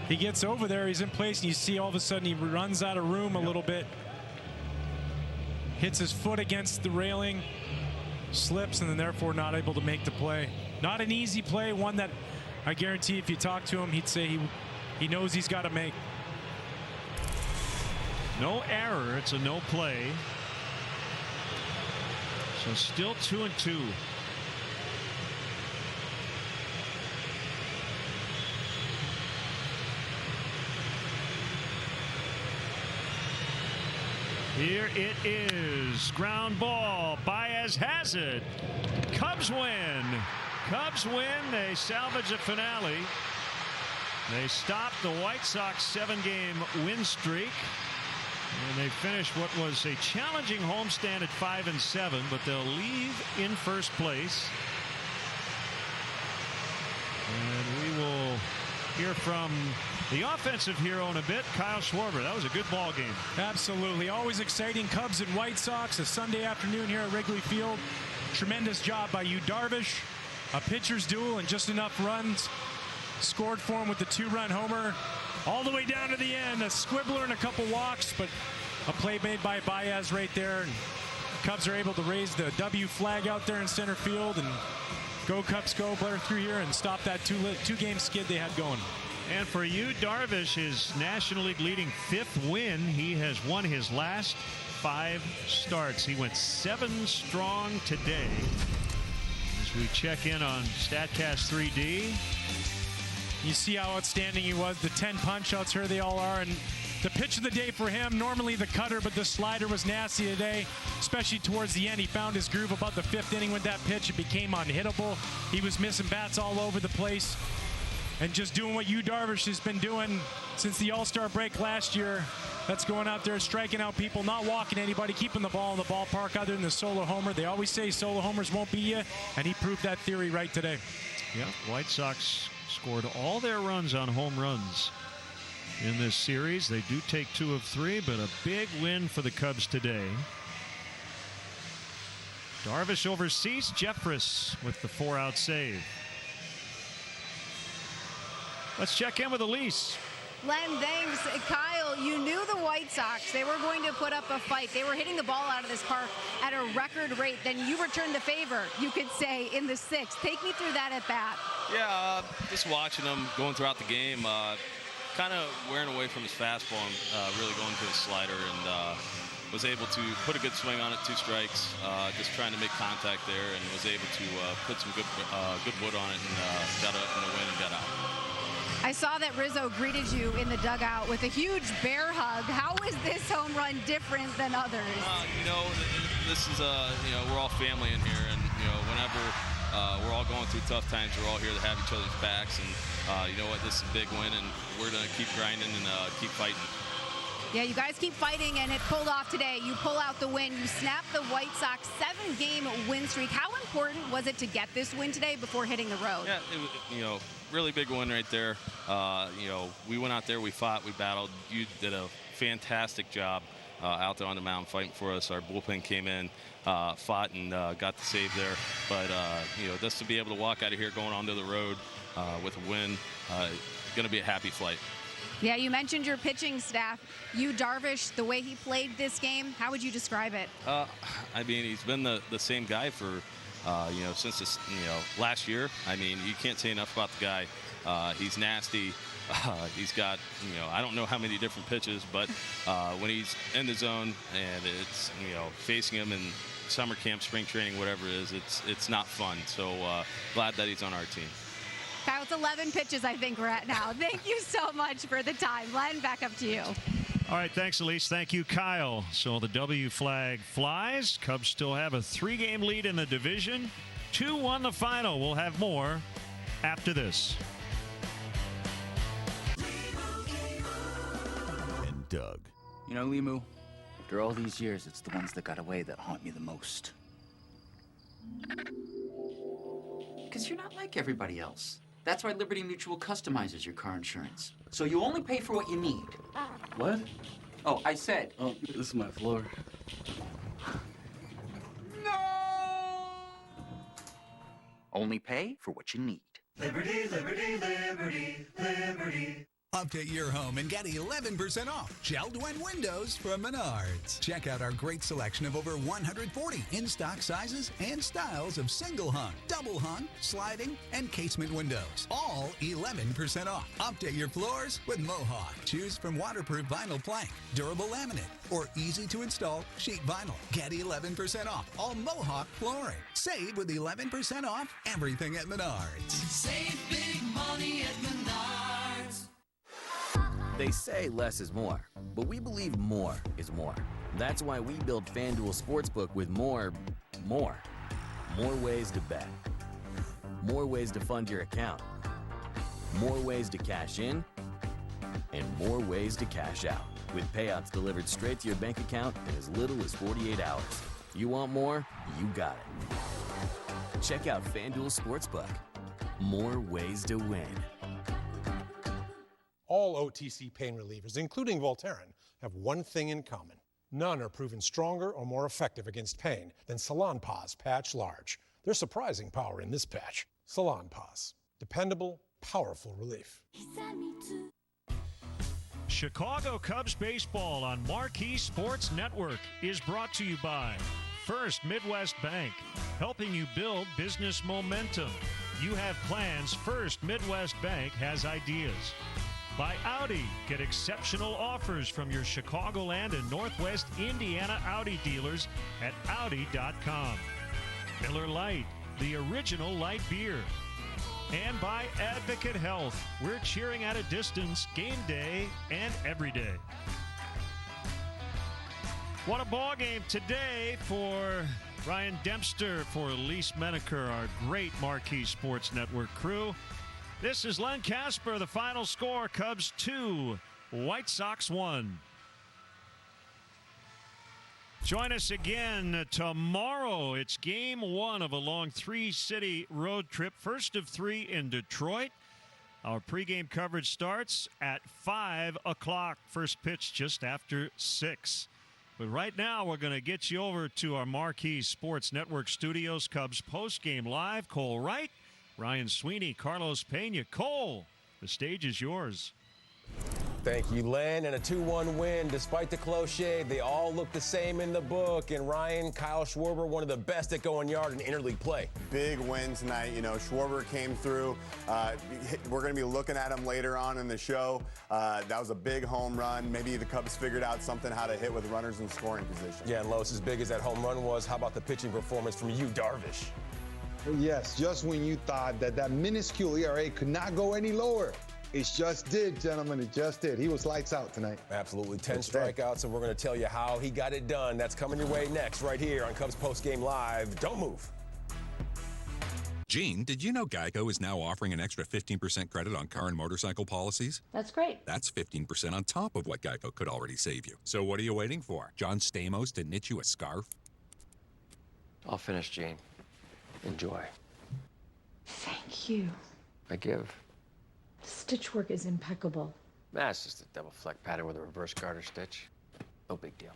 He gets over there, he's in place, and you see all of a sudden he runs out of room a little bit. Hits his foot against the railing, slips, and then therefore not able to make the play. Not an easy play, one that I guarantee if you talk to him, he'd say he knows he's got to make. No error, it's a no play. So still 2-2. Here it is. Ground ball. Baez has it. Cubs win. Cubs win. They salvage a finale. They stop the White Sox 7-game win streak. And they finish what was a challenging homestand at 5-7, but they'll leave in first place. And we will hear from the offensive hero in a bit, Kyle Schwarber. That was a good ball game. Absolutely. Always exciting. Cubs and White Sox, a Sunday afternoon here at Wrigley Field. Tremendous job by you, Darvish. A pitcher's duel and just enough runs scored for him with the 2-run homer. All the way down to the end. A squibbler and a couple walks, but a play made by Baez right there. And Cubs are able to raise the W flag out there in center field. And go Cubs go, Blair through here and stop that two-game skid they had going. And for you, Darvish, his National League leading 5th win. He has won his last 5 starts. He went 7 strong today. As we check in on StatCast 3D. You see how outstanding he was. The 10 punch-outs, here they all are. And the pitch of the day for him, normally the cutter, but the slider was nasty today, especially towards the end. He found his groove about the 5th inning with that pitch. It became unhittable. He was missing bats all over the place. And just doing what you, Darvish, has been doing since the All-Star break last year. That's going out there, striking out people, not walking anybody, keeping the ball in the ballpark other than the solo homer. They always say solo homers won't beat you, and he proved that theory right today. Yeah, White Sox scored all their runs on home runs in this series. They do take 2 of 3, but a big win for the Cubs today. Darvish overseas, Jeffress with the 4-out save. Let's check in with Elise. Len, thanks. Kyle, you knew the White Sox. They were going to put up a fight. They were hitting the ball out of this park at a record rate. Then you returned the favor, you could say, in the 6th. Take me through that at bat. Yeah, just watching him going throughout the game, kind of wearing away from his fastball and really going to his slider, and was able to put a good swing on it, 2 strikes, just trying to make contact there, and was able to put some good wood on it, and got up in the win and got out. I saw that Rizzo greeted you in the dugout with a huge bear hug. How is this home run different than others? This is we're all family in here, and whenever we're all going through tough times, we're all here to have each other's backs, and you know what, this is a big win, and we're gonna keep grinding and keep fighting. Yeah, you guys keep fighting, and it pulled off today. You pull out the win. You snap the White Sox 7-game win streak. How important was it to get this win today before hitting the road? Yeah, it was, really big win right there. We went out there, we fought, we battled. You did a fantastic job out there on the mound fighting for us. Our bullpen came in, fought, and got the save there. But, just to be able to walk out of here going onto the road with a win, going to be a happy flight. Yeah, you mentioned your pitching staff. You, Darvish, the way he played this game, how would you describe it? He's been the same guy for, since this, last year. You can't say enough about the guy. He's nasty. He's got, I don't know how many different pitches, but when he's in the zone and it's, facing him in summer camp, spring training, whatever it is, it's not fun. So glad that he's on our team. Kyle, it's 11 pitches I think we're at now. Thank you so much for the time. Len, back up to you. All right, thanks, Elise. Thank you, Kyle. So the W flag flies. Cubs still have a 3-game lead in the division. 2-1 the final. We'll have more after this. And Doug. You know, Limu, after all these years, it's the ones that got away that haunt me the most. Because you're not like everybody else. That's why Liberty Mutual customizes your car insurance. So you only pay for what you need. What? Oh, I said. Oh, this is my floor. Only pay for what you need. Liberty, liberty, liberty, liberty. Update your home and get 11% off Sheldon windows from Menards. Check out our great selection of over 140 in-stock sizes and styles of single hung, double hung, sliding, and casement windows. All 11% off. Update your floors with Mohawk. Choose from waterproof vinyl plank, durable laminate, or easy to install sheet vinyl. Get 11% off all Mohawk flooring. Save with 11% off everything at Menards. Save big money at Menards. They say less is more, but we believe more is more. That's why we built FanDuel Sportsbook with more ways to bet, more ways to fund your account, more ways to cash in, and more ways to cash out, with payouts delivered straight to your bank account in as little as 48 hours. You want more? You got it. Check out FanDuel Sportsbook. More ways to win. All OTC pain relievers, including Voltaren, have one thing in common. None are proven stronger or more effective against pain than Salonpas Patch Large. There's surprising power in this patch. Salonpas. Dependable, powerful relief. Chicago Cubs baseball on Marquee Sports Network is brought to you by First Midwest Bank, helping you build business momentum. You have plans, First Midwest Bank has ideas. By Audi, get exceptional offers from your Chicagoland and Northwest Indiana Audi dealers at Audi.com. Miller Lite, the original light beer. And by Advocate Health, we're cheering at a distance, game day and every day. What a ball game today for Ryan Dempster, for Elise Menaker, our great Marquee Sports Network crew. This is Len Casper, the final score, Cubs 2, White Sox 1. Join us again tomorrow. It's game 1 of a long 3-city road trip, first of 3 in Detroit. Our pregame coverage starts at 5 o'clock. First pitch just after 6. But right now, we're going to get you over to our Marquee Sports Network studios. Cubs postgame live. Cole Wright, Ryan Sweeney, Carlos Pena. Cole, the stage is yours. Thank you, Len. And a 2-1 win. Despite the close shave, they all look the same in the book. And Ryan, Kyle Schwarber, one of the best at going yard in interleague play. Big win tonight. You know, Schwarber came through. We're going to be looking at him later on in the show. That was a big home run. Maybe the Cubs figured out something how to hit with runners in scoring position. Yeah, and Lois, as big as that home run was, how about the pitching performance from you, Darvish? Yes, just when you thought that minuscule ERA could not go any lower. It just did, gentlemen. It just did. He was lights out tonight. Absolutely. 10 strikeouts, and we're going to tell you how he got it done. That's coming your way next, right here on Cubs Postgame Live. Don't move. Gene, did you know Geico is now offering an extra 15% credit on car and motorcycle policies? That's great. That's 15% on top of what Geico could already save you. So what are you waiting for? John Stamos to knit you a scarf? I'll finish, Gene. Enjoy. Thank you. I give. Stitch work is impeccable. That's just a double fleck pattern with a reverse garter stitch. No big deal.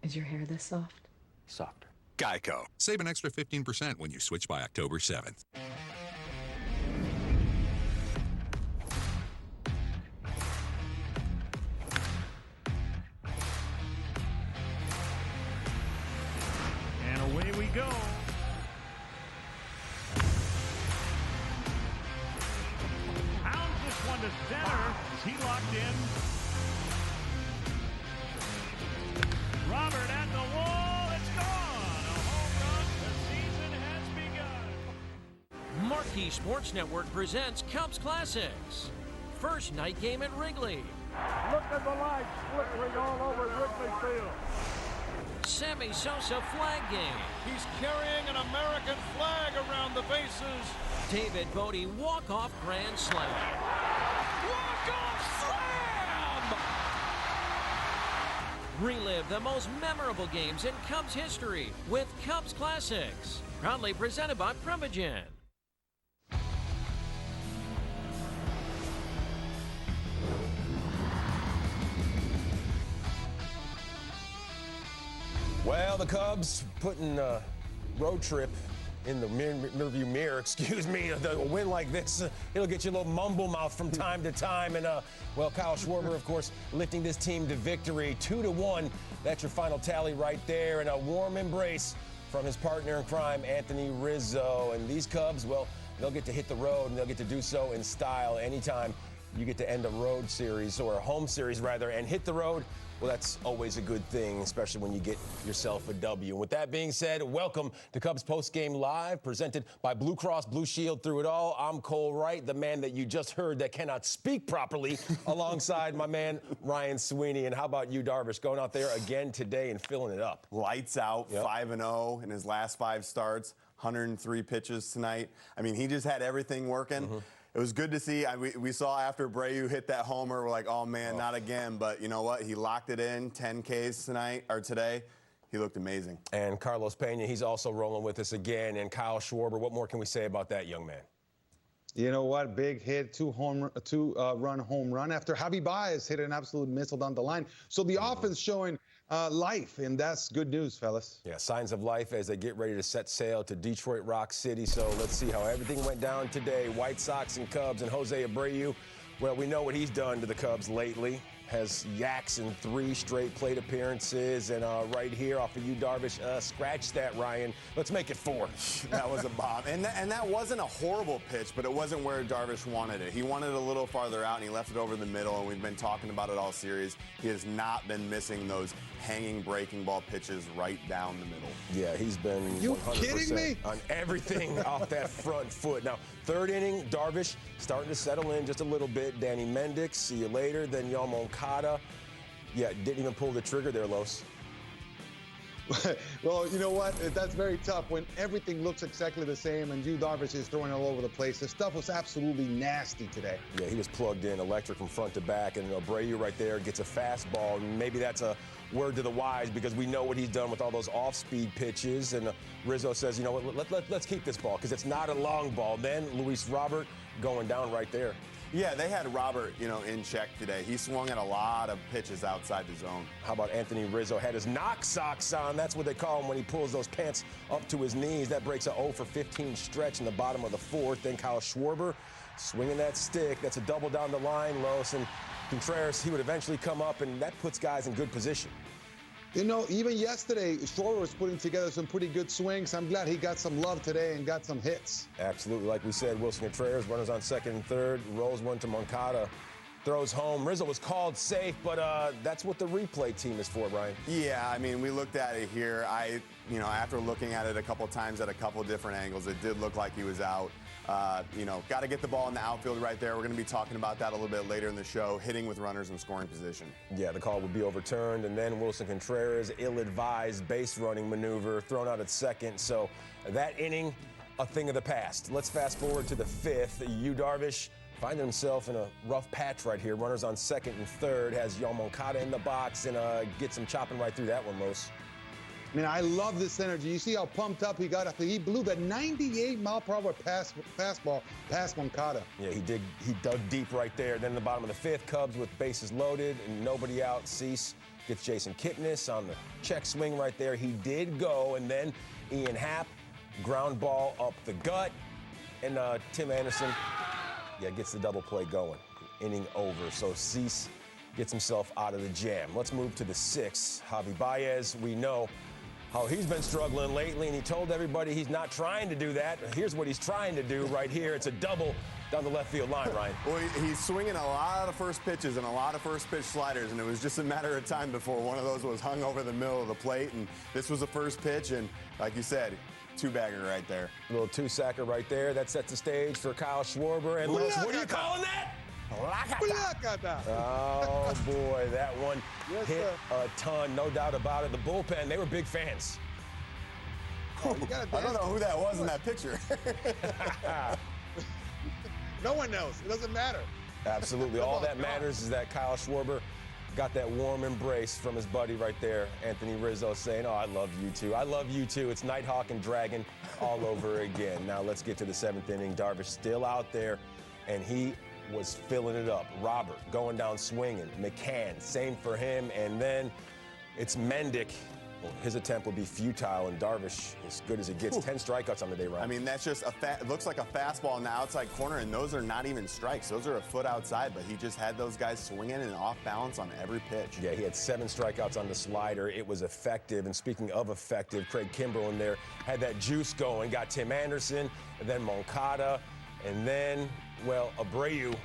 Is your hair this soft? Softer. Geico. Save an extra 15% when you switch by October 7th. And away we go. One to center. Is he locked in? Robert at the wall. It's gone. A home run. The season has begun. Marquee Sports Network presents Cubs Classics. First night game at Wrigley. Look at the lights flickering all over Wrigley Field. Sammy Sosa flag game. He's carrying an American flag around the bases. David Bodie walk-off grand slam. Walk-off slam! Relive the most memorable games in Cubs history with Cubs Classics. Proudly presented by Primogen. Well, the Cubs putting a road trip in the rearview mirror, excuse me. A win like this, it'll get you a little mumble mouth from time to time. And, well, Kyle Schwarber, of course, lifting this team to victory, 2-1. That's your final tally right there. And a warm embrace from his partner in crime, Anthony Rizzo. And these Cubs, well, they'll get to hit the road, and they'll get to do so in style anytime you get to end a road series, or a home series, rather, and hit the road. Well, that's always a good thing, especially when you get yourself a W. And with that being said, welcome to Cubs Postgame Live, presented by Blue Cross Blue Shield Through It All. I'm Cole Wright, the man that you just heard that cannot speak properly, alongside my man, Ryan Sweeney. And how about you, Darvish, going out there again today and filling it up? Lights out, 5-0 in his last 5 starts, 103 pitches tonight. I mean, he just had everything working. It was good to see. We saw after Abreu hit that homer, we're like, oh man, not again. But you know what? He locked it in, 10 Ks today. He looked amazing. And Carlos Pena, he's also rolling with us again. And Kyle Schwarber, what more can we say about that young man? You know what? Big hit, two-run home run after Javi Baez hit an absolute missile down the line. So the offense showing life, and that's good news, fellas. Yeah, signs of life as they get ready to set sail to Detroit Rock City. So let's see how everything went down today. White Sox and Cubs, and Jose Abreu. Well, we know what he's done to the Cubs lately. Has yaks in 3 straight plate appearances. And right here off of you, Darvish, scratch that, Ryan. Let's make it 4. That was a bomb. And that wasn't a horrible pitch, but it wasn't where Darvish wanted it. He wanted it a little farther out, and he left it over the middle, and we've been talking about it all series. He has not been missing those hanging breaking ball pitches right down the middle. Yeah, he's been 100% on everything off that front foot. Now, 3rd inning, Darvish starting to settle in just a little bit. Danny Mendick, see you later. Then Moncada. Yeah, didn't even pull the trigger there, Los. Well, you know what? That's very tough when everything looks exactly the same and you, Darvish, is throwing all over the place. The stuff was absolutely nasty today. Yeah, he was plugged in, electric from front to back, and Abreu right there gets a fastball. And maybe that's a word to the wise, because we know what he's done with all those off-speed pitches. And Rizzo says, you know what, let's keep this ball, because it's not a long ball. Then Luis Robert going down right there. Yeah, they had Robert, in check today. He swung at a lot of pitches outside the zone. How about Anthony Rizzo? Had his knock socks on. That's what they call him when he pulls those pants up to his knees. That breaks a 0 for 15 stretch in the bottom of the 4th. Then Kyle Schwarber swinging that stick. That's a double down the line, Los. And Contreras, he would eventually come up, and that puts guys in good position. You know, even yesterday, Schwarber was putting together some pretty good swings. I'm glad he got some love today and got some hits. Absolutely. Like we said, Wilson Contreras, runners on 2nd and 3rd, rolls one to Moncada, throws home. Rizzo was called safe, but that's what the replay team is for, Ryan. Yeah, I mean, we looked at it here. After looking at it a couple times at a couple different angles, it did look like he was out. Got to get the ball in the outfield right there. We're going to be talking about that a little bit later in the show, hitting with runners in scoring position. Yeah, the call would be overturned, and then Wilson Contreras, ill-advised base running maneuver, thrown out at 2nd. So that inning, a thing of the past. Let's fast forward to the 5th. Yu Darvish finding himself in a rough patch right here. Runners on 2nd and 3rd, has Moncada in the box, and gets him chopping right through that one, Los. I mean, I love this energy. You see how pumped up he got after he blew that 98-mile-per-hour fastball past Moncada. Yeah, he dug deep right there. Then in the bottom of the 5th, Cubs with bases loaded and nobody out. Cease gets Jason Kipnis on the check swing right there. He did go, and then Ian Happ, ground ball up the gut. And Tim Anderson, gets the double play going. Inning over. So Cease gets himself out of the jam. Let's move to the 6th. Javi Baez, we know how he's been struggling lately, and he told everybody he's not trying to do that. Here's what he's trying to do right here. It's a double down the left field line, Ryan. Well, he's swinging a lot of first pitches and a lot of first pitch sliders, and it was just a matter of time before one of those was hung over the middle of the plate, and this was the first pitch, and like you said, 2-bagger right there. A little 2-sacker right there. That sets the stage for Kyle Schwarber. And Los, what are you calling that? Oh, boy, that one Yes, hit sir. a ton, no doubt about it. The bullpen, they were big fans. Oh, you gotta I don't dance know who to that it. was in that picture. No one knows. It doesn't matter. Absolutely. Come All on, that come matters is that Kyle Schwarber got that warm embrace from his buddy right there, Anthony Rizzo, saying, oh, I love you too. I love you too. It's Nighthawk and Dragon all over again. Now let's get to the 7th inning. Darvish still out there, and he was filling it up. Robert going down swinging. McCann, same for him. And then it's Mendick. Well, his attempt would be futile, and Darvish, as good as it gets, 10 strikeouts on the day, Ryan. I mean, that's just it looks like a fastball in the outside corner, and those are not even strikes. Those are a foot outside, but he just had those guys swinging and off balance on every pitch. Yeah, he had 7 strikeouts on the slider. It was effective. And speaking of effective, Craig Kimbrell in there had that juice going, got Tim Anderson, and then Moncada, and then, well, Abreu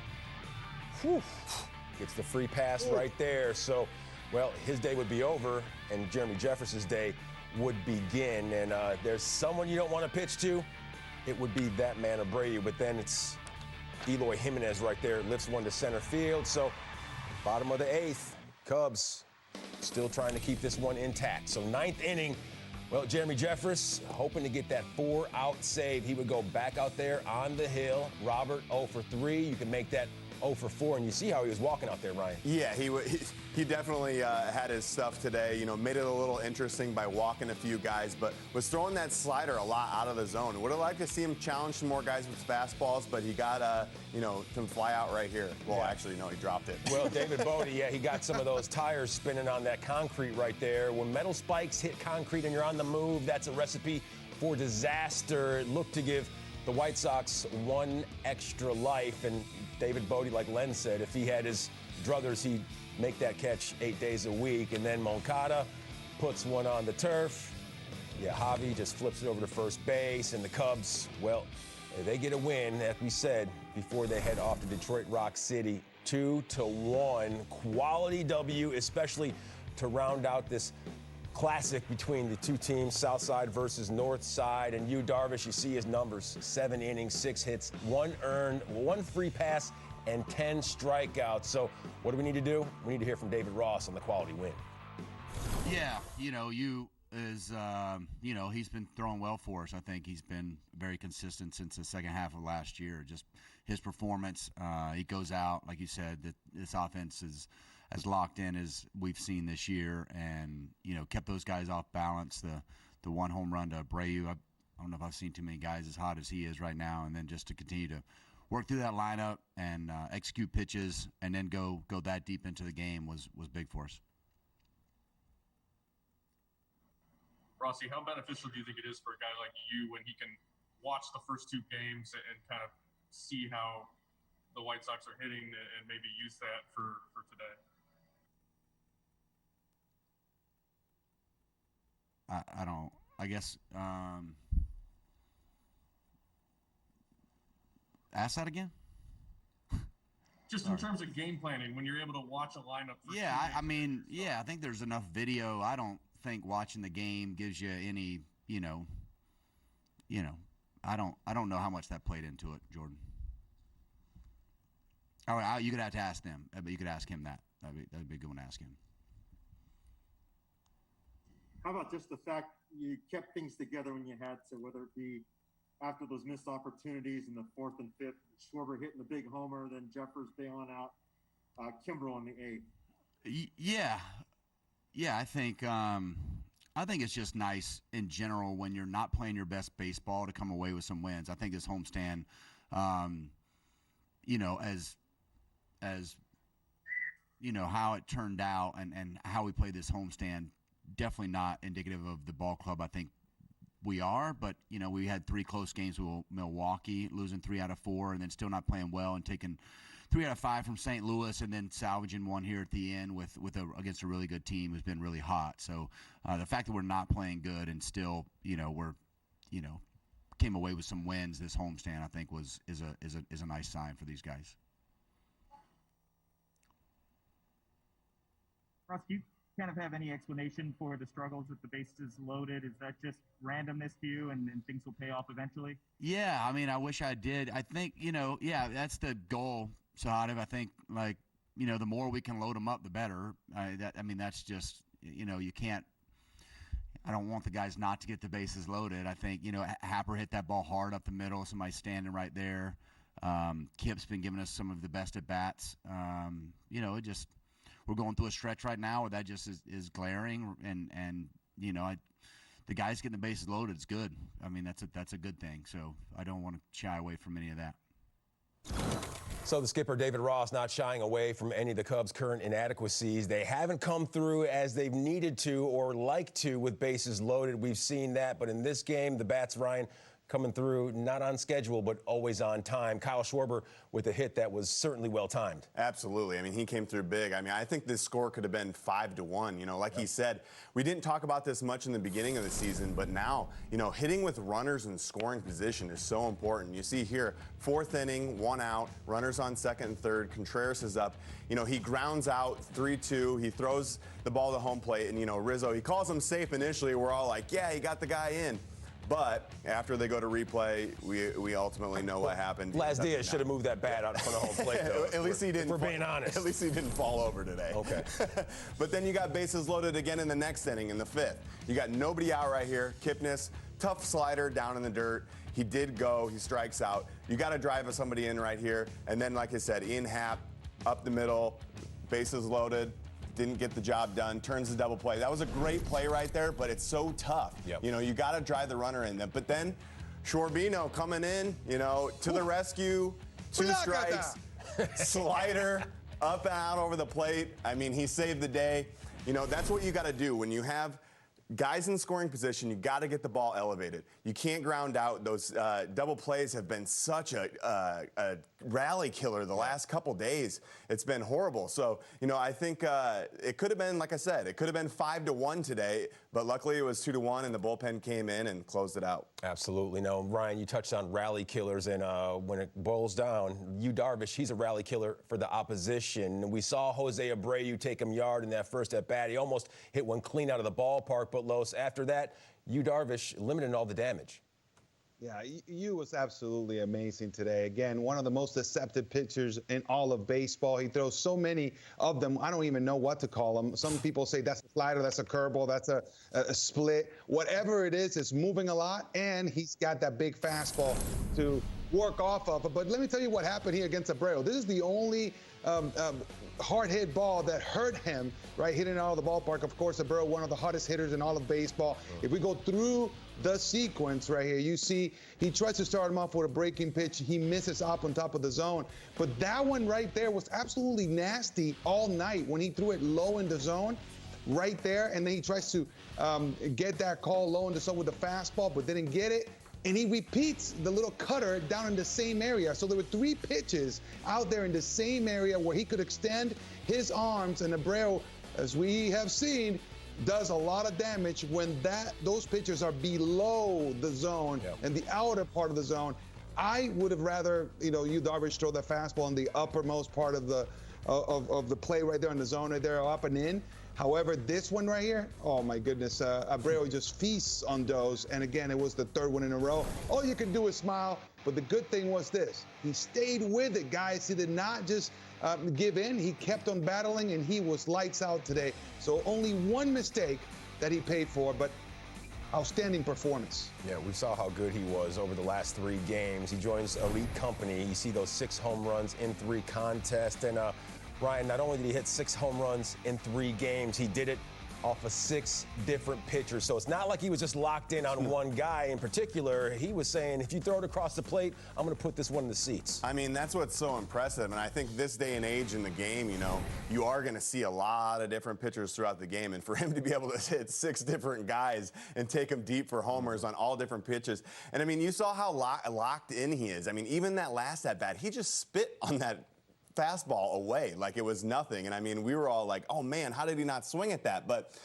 gets the free pass right there. So, well, his day would be over, and Jeremy Jeffress's day would begin. And there's someone you don't want to pitch to, it would be that man Abreu. But then it's Eloy Jimenez right there, lifts one to center field. So, bottom of the 8th, Cubs still trying to keep this one intact. So 9th inning, well, Jeremy Jeffress hoping to get that 4-out save. He would go back out there on the hill. Robert 0 for 3. You can make that 0 for 4, and you see how he was walking out there, Ryan. Yeah, he definitely had his stuff today. You know, made it a little interesting by walking a few guys, but was throwing that slider a lot out of the zone. Would have liked to see him challenge some more guys with fastballs, but he got, some fly out right here. Well, actually, no, he dropped it. Well, David Bodie, yeah, he got some of those tires spinning on that concrete right there. When metal spikes hit concrete and you're on the move, that's a recipe for disaster. It looked to give the White Sox one extra life, and David Bodie, like Len said, if he had his druthers, he'd make that catch 8 days a week. And then Moncada puts one on the turf. Yeah, Javi just flips it over to first base, and the Cubs, well, they get a win, as we said, before they head off to Detroit Rock City, 2-1. Quality W, especially to round out this classic between the two teams, South Side versus North Side. And you, Darvish, you see his numbers: 7 innings, 6 hits, 1 earned, 1 free pass, and 10 strikeouts. So what do we need to do? We need to hear from David Ross on the quality win. Yeah, he's been throwing well for us. I think he's been very consistent since the second half of last year. Just his performance, he goes out, like you said, that this offense is as locked in as we've seen this year, and kept those guys off balance. The 1 home run to Abreu, I don't know if I've seen too many guys as hot as he is right now. And then just to continue to work through that lineup and execute pitches, and then go that deep into the game was big for us. Rossi, how beneficial do you think it is for a guy like you when he can watch the first 2 games and kind of see how the White Sox are hitting and maybe use that for today? I don't. I guess. Ask that again. Just in terms of game planning, when you're able to watch a lineup. I think there's enough video. I don't think watching the game gives you any. I don't know how much that played into it, Jordan. You could have to ask them, but you could ask him that. That'd be a good one to ask him. How about just the fact you kept things together when you had to, whether it be after those missed opportunities in the 4th and 5th, Schwarber hitting the big homer, then Jeffers bailing out Kimbrell on the 8th? Yeah. I think it's just nice in general when you're not playing your best baseball to come away with some wins. I think this homestand, as how it turned out and how we played this homestand, definitely not indicative of the ball club I think we are. But, we had 3 close games with Milwaukee, losing 3 out of 4, and then still not playing well, and taking 3 out of 5 from St. Louis, and then salvaging one here at the end against a really good team who's been really hot. So the fact that we're not playing good and still, we're, came away with some wins this homestand, I think is a nice sign for these guys. Ross, do you kind of have any explanation for the struggles with the bases loaded? Is that just randomness to you, and things will pay off eventually? Yeah, I wish I did. I think, that's the goal So I think, like, the more we can load them up, the better. That's just, you can't. I don't want the guys not to get the bases loaded. I think, Happer hit that ball hard up the middle. Somebody's standing right there. Kip's been giving us some of the best at bats. We're going through a stretch right now where that just is glaring, and the guys getting the bases loaded is good. That's a good thing. So I don't want to shy away from any of that. So the skipper, David Ross, not shying away from any of the Cubs' current inadequacies. They haven't come through as they've needed to or like to with bases loaded. We've seen that. But in this game, the bats, Ryan, coming through not on schedule, but always on time. Kyle Schwarber with a hit that was certainly well-timed. Absolutely. He came through big. I think this score could have been 5-1. Like he said, we didn't talk about this much in the beginning of the season, but now, hitting with runners in scoring position is so important. You see here, 4th inning, 1 out, runners on 2nd and 3rd. Contreras is up. He grounds out 3-2. He throws the ball to home plate, and, Rizzo, he calls him safe initially. We're all like, yeah, he got the guy in. But after they go to replay, we ultimately know what happened. Las Diaz should have moved that bat out in front of home plate, though. At least he didn't. We're being honest. At least he didn't fall over today. Okay. But then you got bases loaded again in the next inning, in the 5th. You got nobody out right here. Kipnis, tough slider down in the dirt. He did go. He strikes out. You got to drive somebody in right here. And then, like I said, Ian Happ up the middle, bases loaded. Didn't get the job done, turns the double play. That was a great play right there, but it's so tough. Yep. You got to drive the runner in. But then Schwarbino coming in, to the rescue, 2 strikes, slider, up and out over the plate. He saved the day. That's what you got to do when you have guys in scoring position. You got to get the ball elevated. You can't ground out. Those double plays have been such a rally killer the last couple days. It's been horrible. So, I think it could have been, like I said, it could have been 5-1 today, but luckily it was 2-1, and the bullpen came in and closed it out. Absolutely. No, Ryan, you touched on rally killers, and when it boils down, Darvish, he's a rally killer for the opposition. We saw Jose Abreu take him yard in that first at-bat. He almost hit one clean out of the ballpark, but Los, after that, Darvish limited all the damage. Yeah, Yu was absolutely amazing today. Again, one of the most deceptive pitchers in all of baseball. He throws so many of them. I don't even know what to call them. Some people say that's a slider, that's a curveball, that's a split. Whatever it is, it's moving a lot, and he's got that big fastball to work off of. But let me tell you what happened here against Abreu. This is the only hard hit ball that hurt him, right? Hitting it out of the ballpark. Of course, Abreu, one of the hottest hitters in all of baseball. If we go through the sequence right here, you see he tries to start him off with a breaking pitch. He misses up on top of the zone. But that one right there was absolutely nasty all night when he threw it low in the zone right there. And then he tries to get that call low in the zone with the fastball, but didn't get it. And he repeats the little cutter down in the same area. So there were 3 pitches out there in the same area where he could extend his arms. And Abreu, as we have seen, does a lot of damage when those pitches are below the zone and the outer part of the zone. I would have rather, Darvish throw that fastball in the uppermost part of the play right there in the zone right there, up and in. However, this one right here, oh my goodness, Abreu just feasts on those. And again, it was the 3rd one in a row. All you can do is smile. But the good thing was this. He stayed with it, guys. He did not just give in. He kept on battling, and he was lights out today. So only one mistake that he paid for, but outstanding performance. Yeah, we saw how good he was over the last 3 games. He joins elite company. You see those 6 home runs in 3 contests. And Ryan, not only did he hit 6 home runs in 3 games, he did it off of 6 different pitchers. So it's not like he was just locked in on one guy in particular. He was saying, if you throw it across the plate, I'm going to put this one in the seats. That's what's so impressive. And I think this day and age in the game, you are going to see a lot of different pitchers throughout the game. And for him to be able to hit 6 different guys and take them deep for homers on all different pitches. And, you saw how locked in he is. Even that last at-bat, he just spit on that fastball away like it was nothing. And we were all like, oh man, how did he not swing at that? But,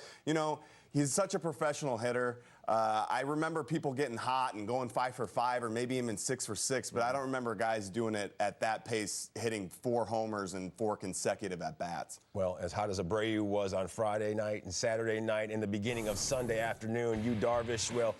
he's such a professional hitter. I remember people getting hot and going 5 for 5 or maybe even 6 for 6, but I don't remember guys doing it at that pace, hitting 4 homers and 4 consecutive at-bats. Well, as hot as Abreu was on Friday night and Saturday night and the beginning of Sunday afternoon, Darvish, well,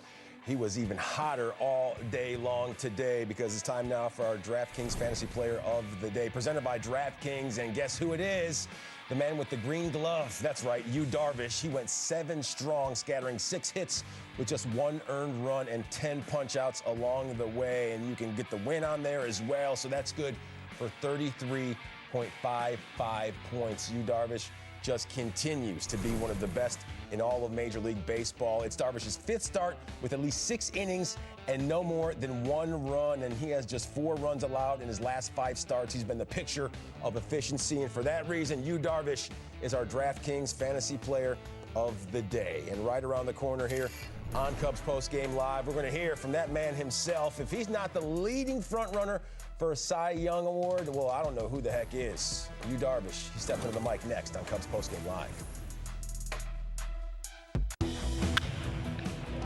he was even hotter all day long today because it's time now for our DraftKings Fantasy Player of the Day, presented by DraftKings. And guess who it is? The man with the green glove. That's right, Darvish. He went 7 strong, scattering 6 hits with just 1 earned run and 10 punch-outs along the way. And you can get the win on there as well, so that's good for 33.55 points. Darvish just continues to be one of the best in all of Major League Baseball. It's Darvish's 5th start with at least 6 innings and no more than 1 run, and he has just 4 runs allowed in his last 5 starts. He's been the picture of efficiency, and for that reason, Darvish is our DraftKings Fantasy Player of the Day. And right around the corner here on Cubs Post Game Live, we're going to hear from that man himself. If he's not the leading front runner for a Cy Young Award, well, I don't know who the heck is. Darvish. He's stepping to the mic next on Cubs Post Game Live.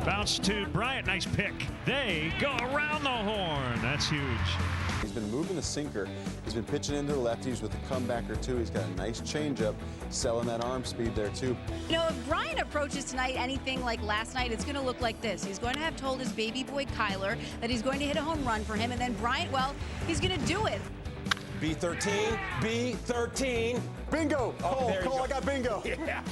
Bounce to Bryant. Nice pick. They go around the horn. That's huge. He's been moving the sinker. He's been pitching into the lefties with a comeback or two. He's got a nice changeup, selling that arm speed there, too. If Bryant approaches tonight anything like last night, it's going to look like this. He's going to have told his baby boy Kyler that he's going to hit a home run for him, and then Bryant, well, he's going to do it. B13, B13. Bingo! Oh, Cole, I got bingo. Yeah.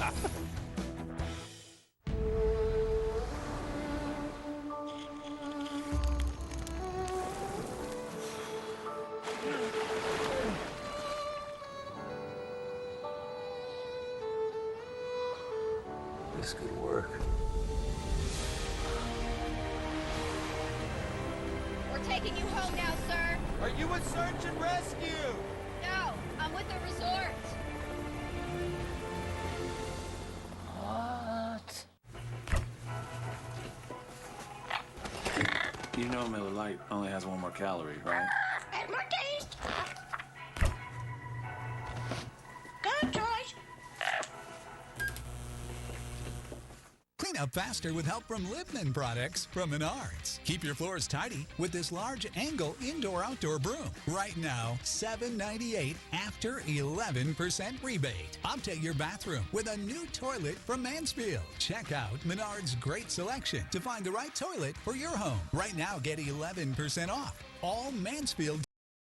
This could work. We're taking you home now, sir. Are you a search and rescue? No, I'm with the resort. What? You know Miller Lite only has 1 more calorie, right? And more taste. Good choice. Clean up faster with help from Libman products from Menards. Keep your floors tidy with this large angle indoor-outdoor broom. Right now, $7.98 after 11% rebate. Update your bathroom with a new toilet from Mansfield. Check out Menards' great selection to find the right toilet for your home. Right now, get 11% off all Mansfield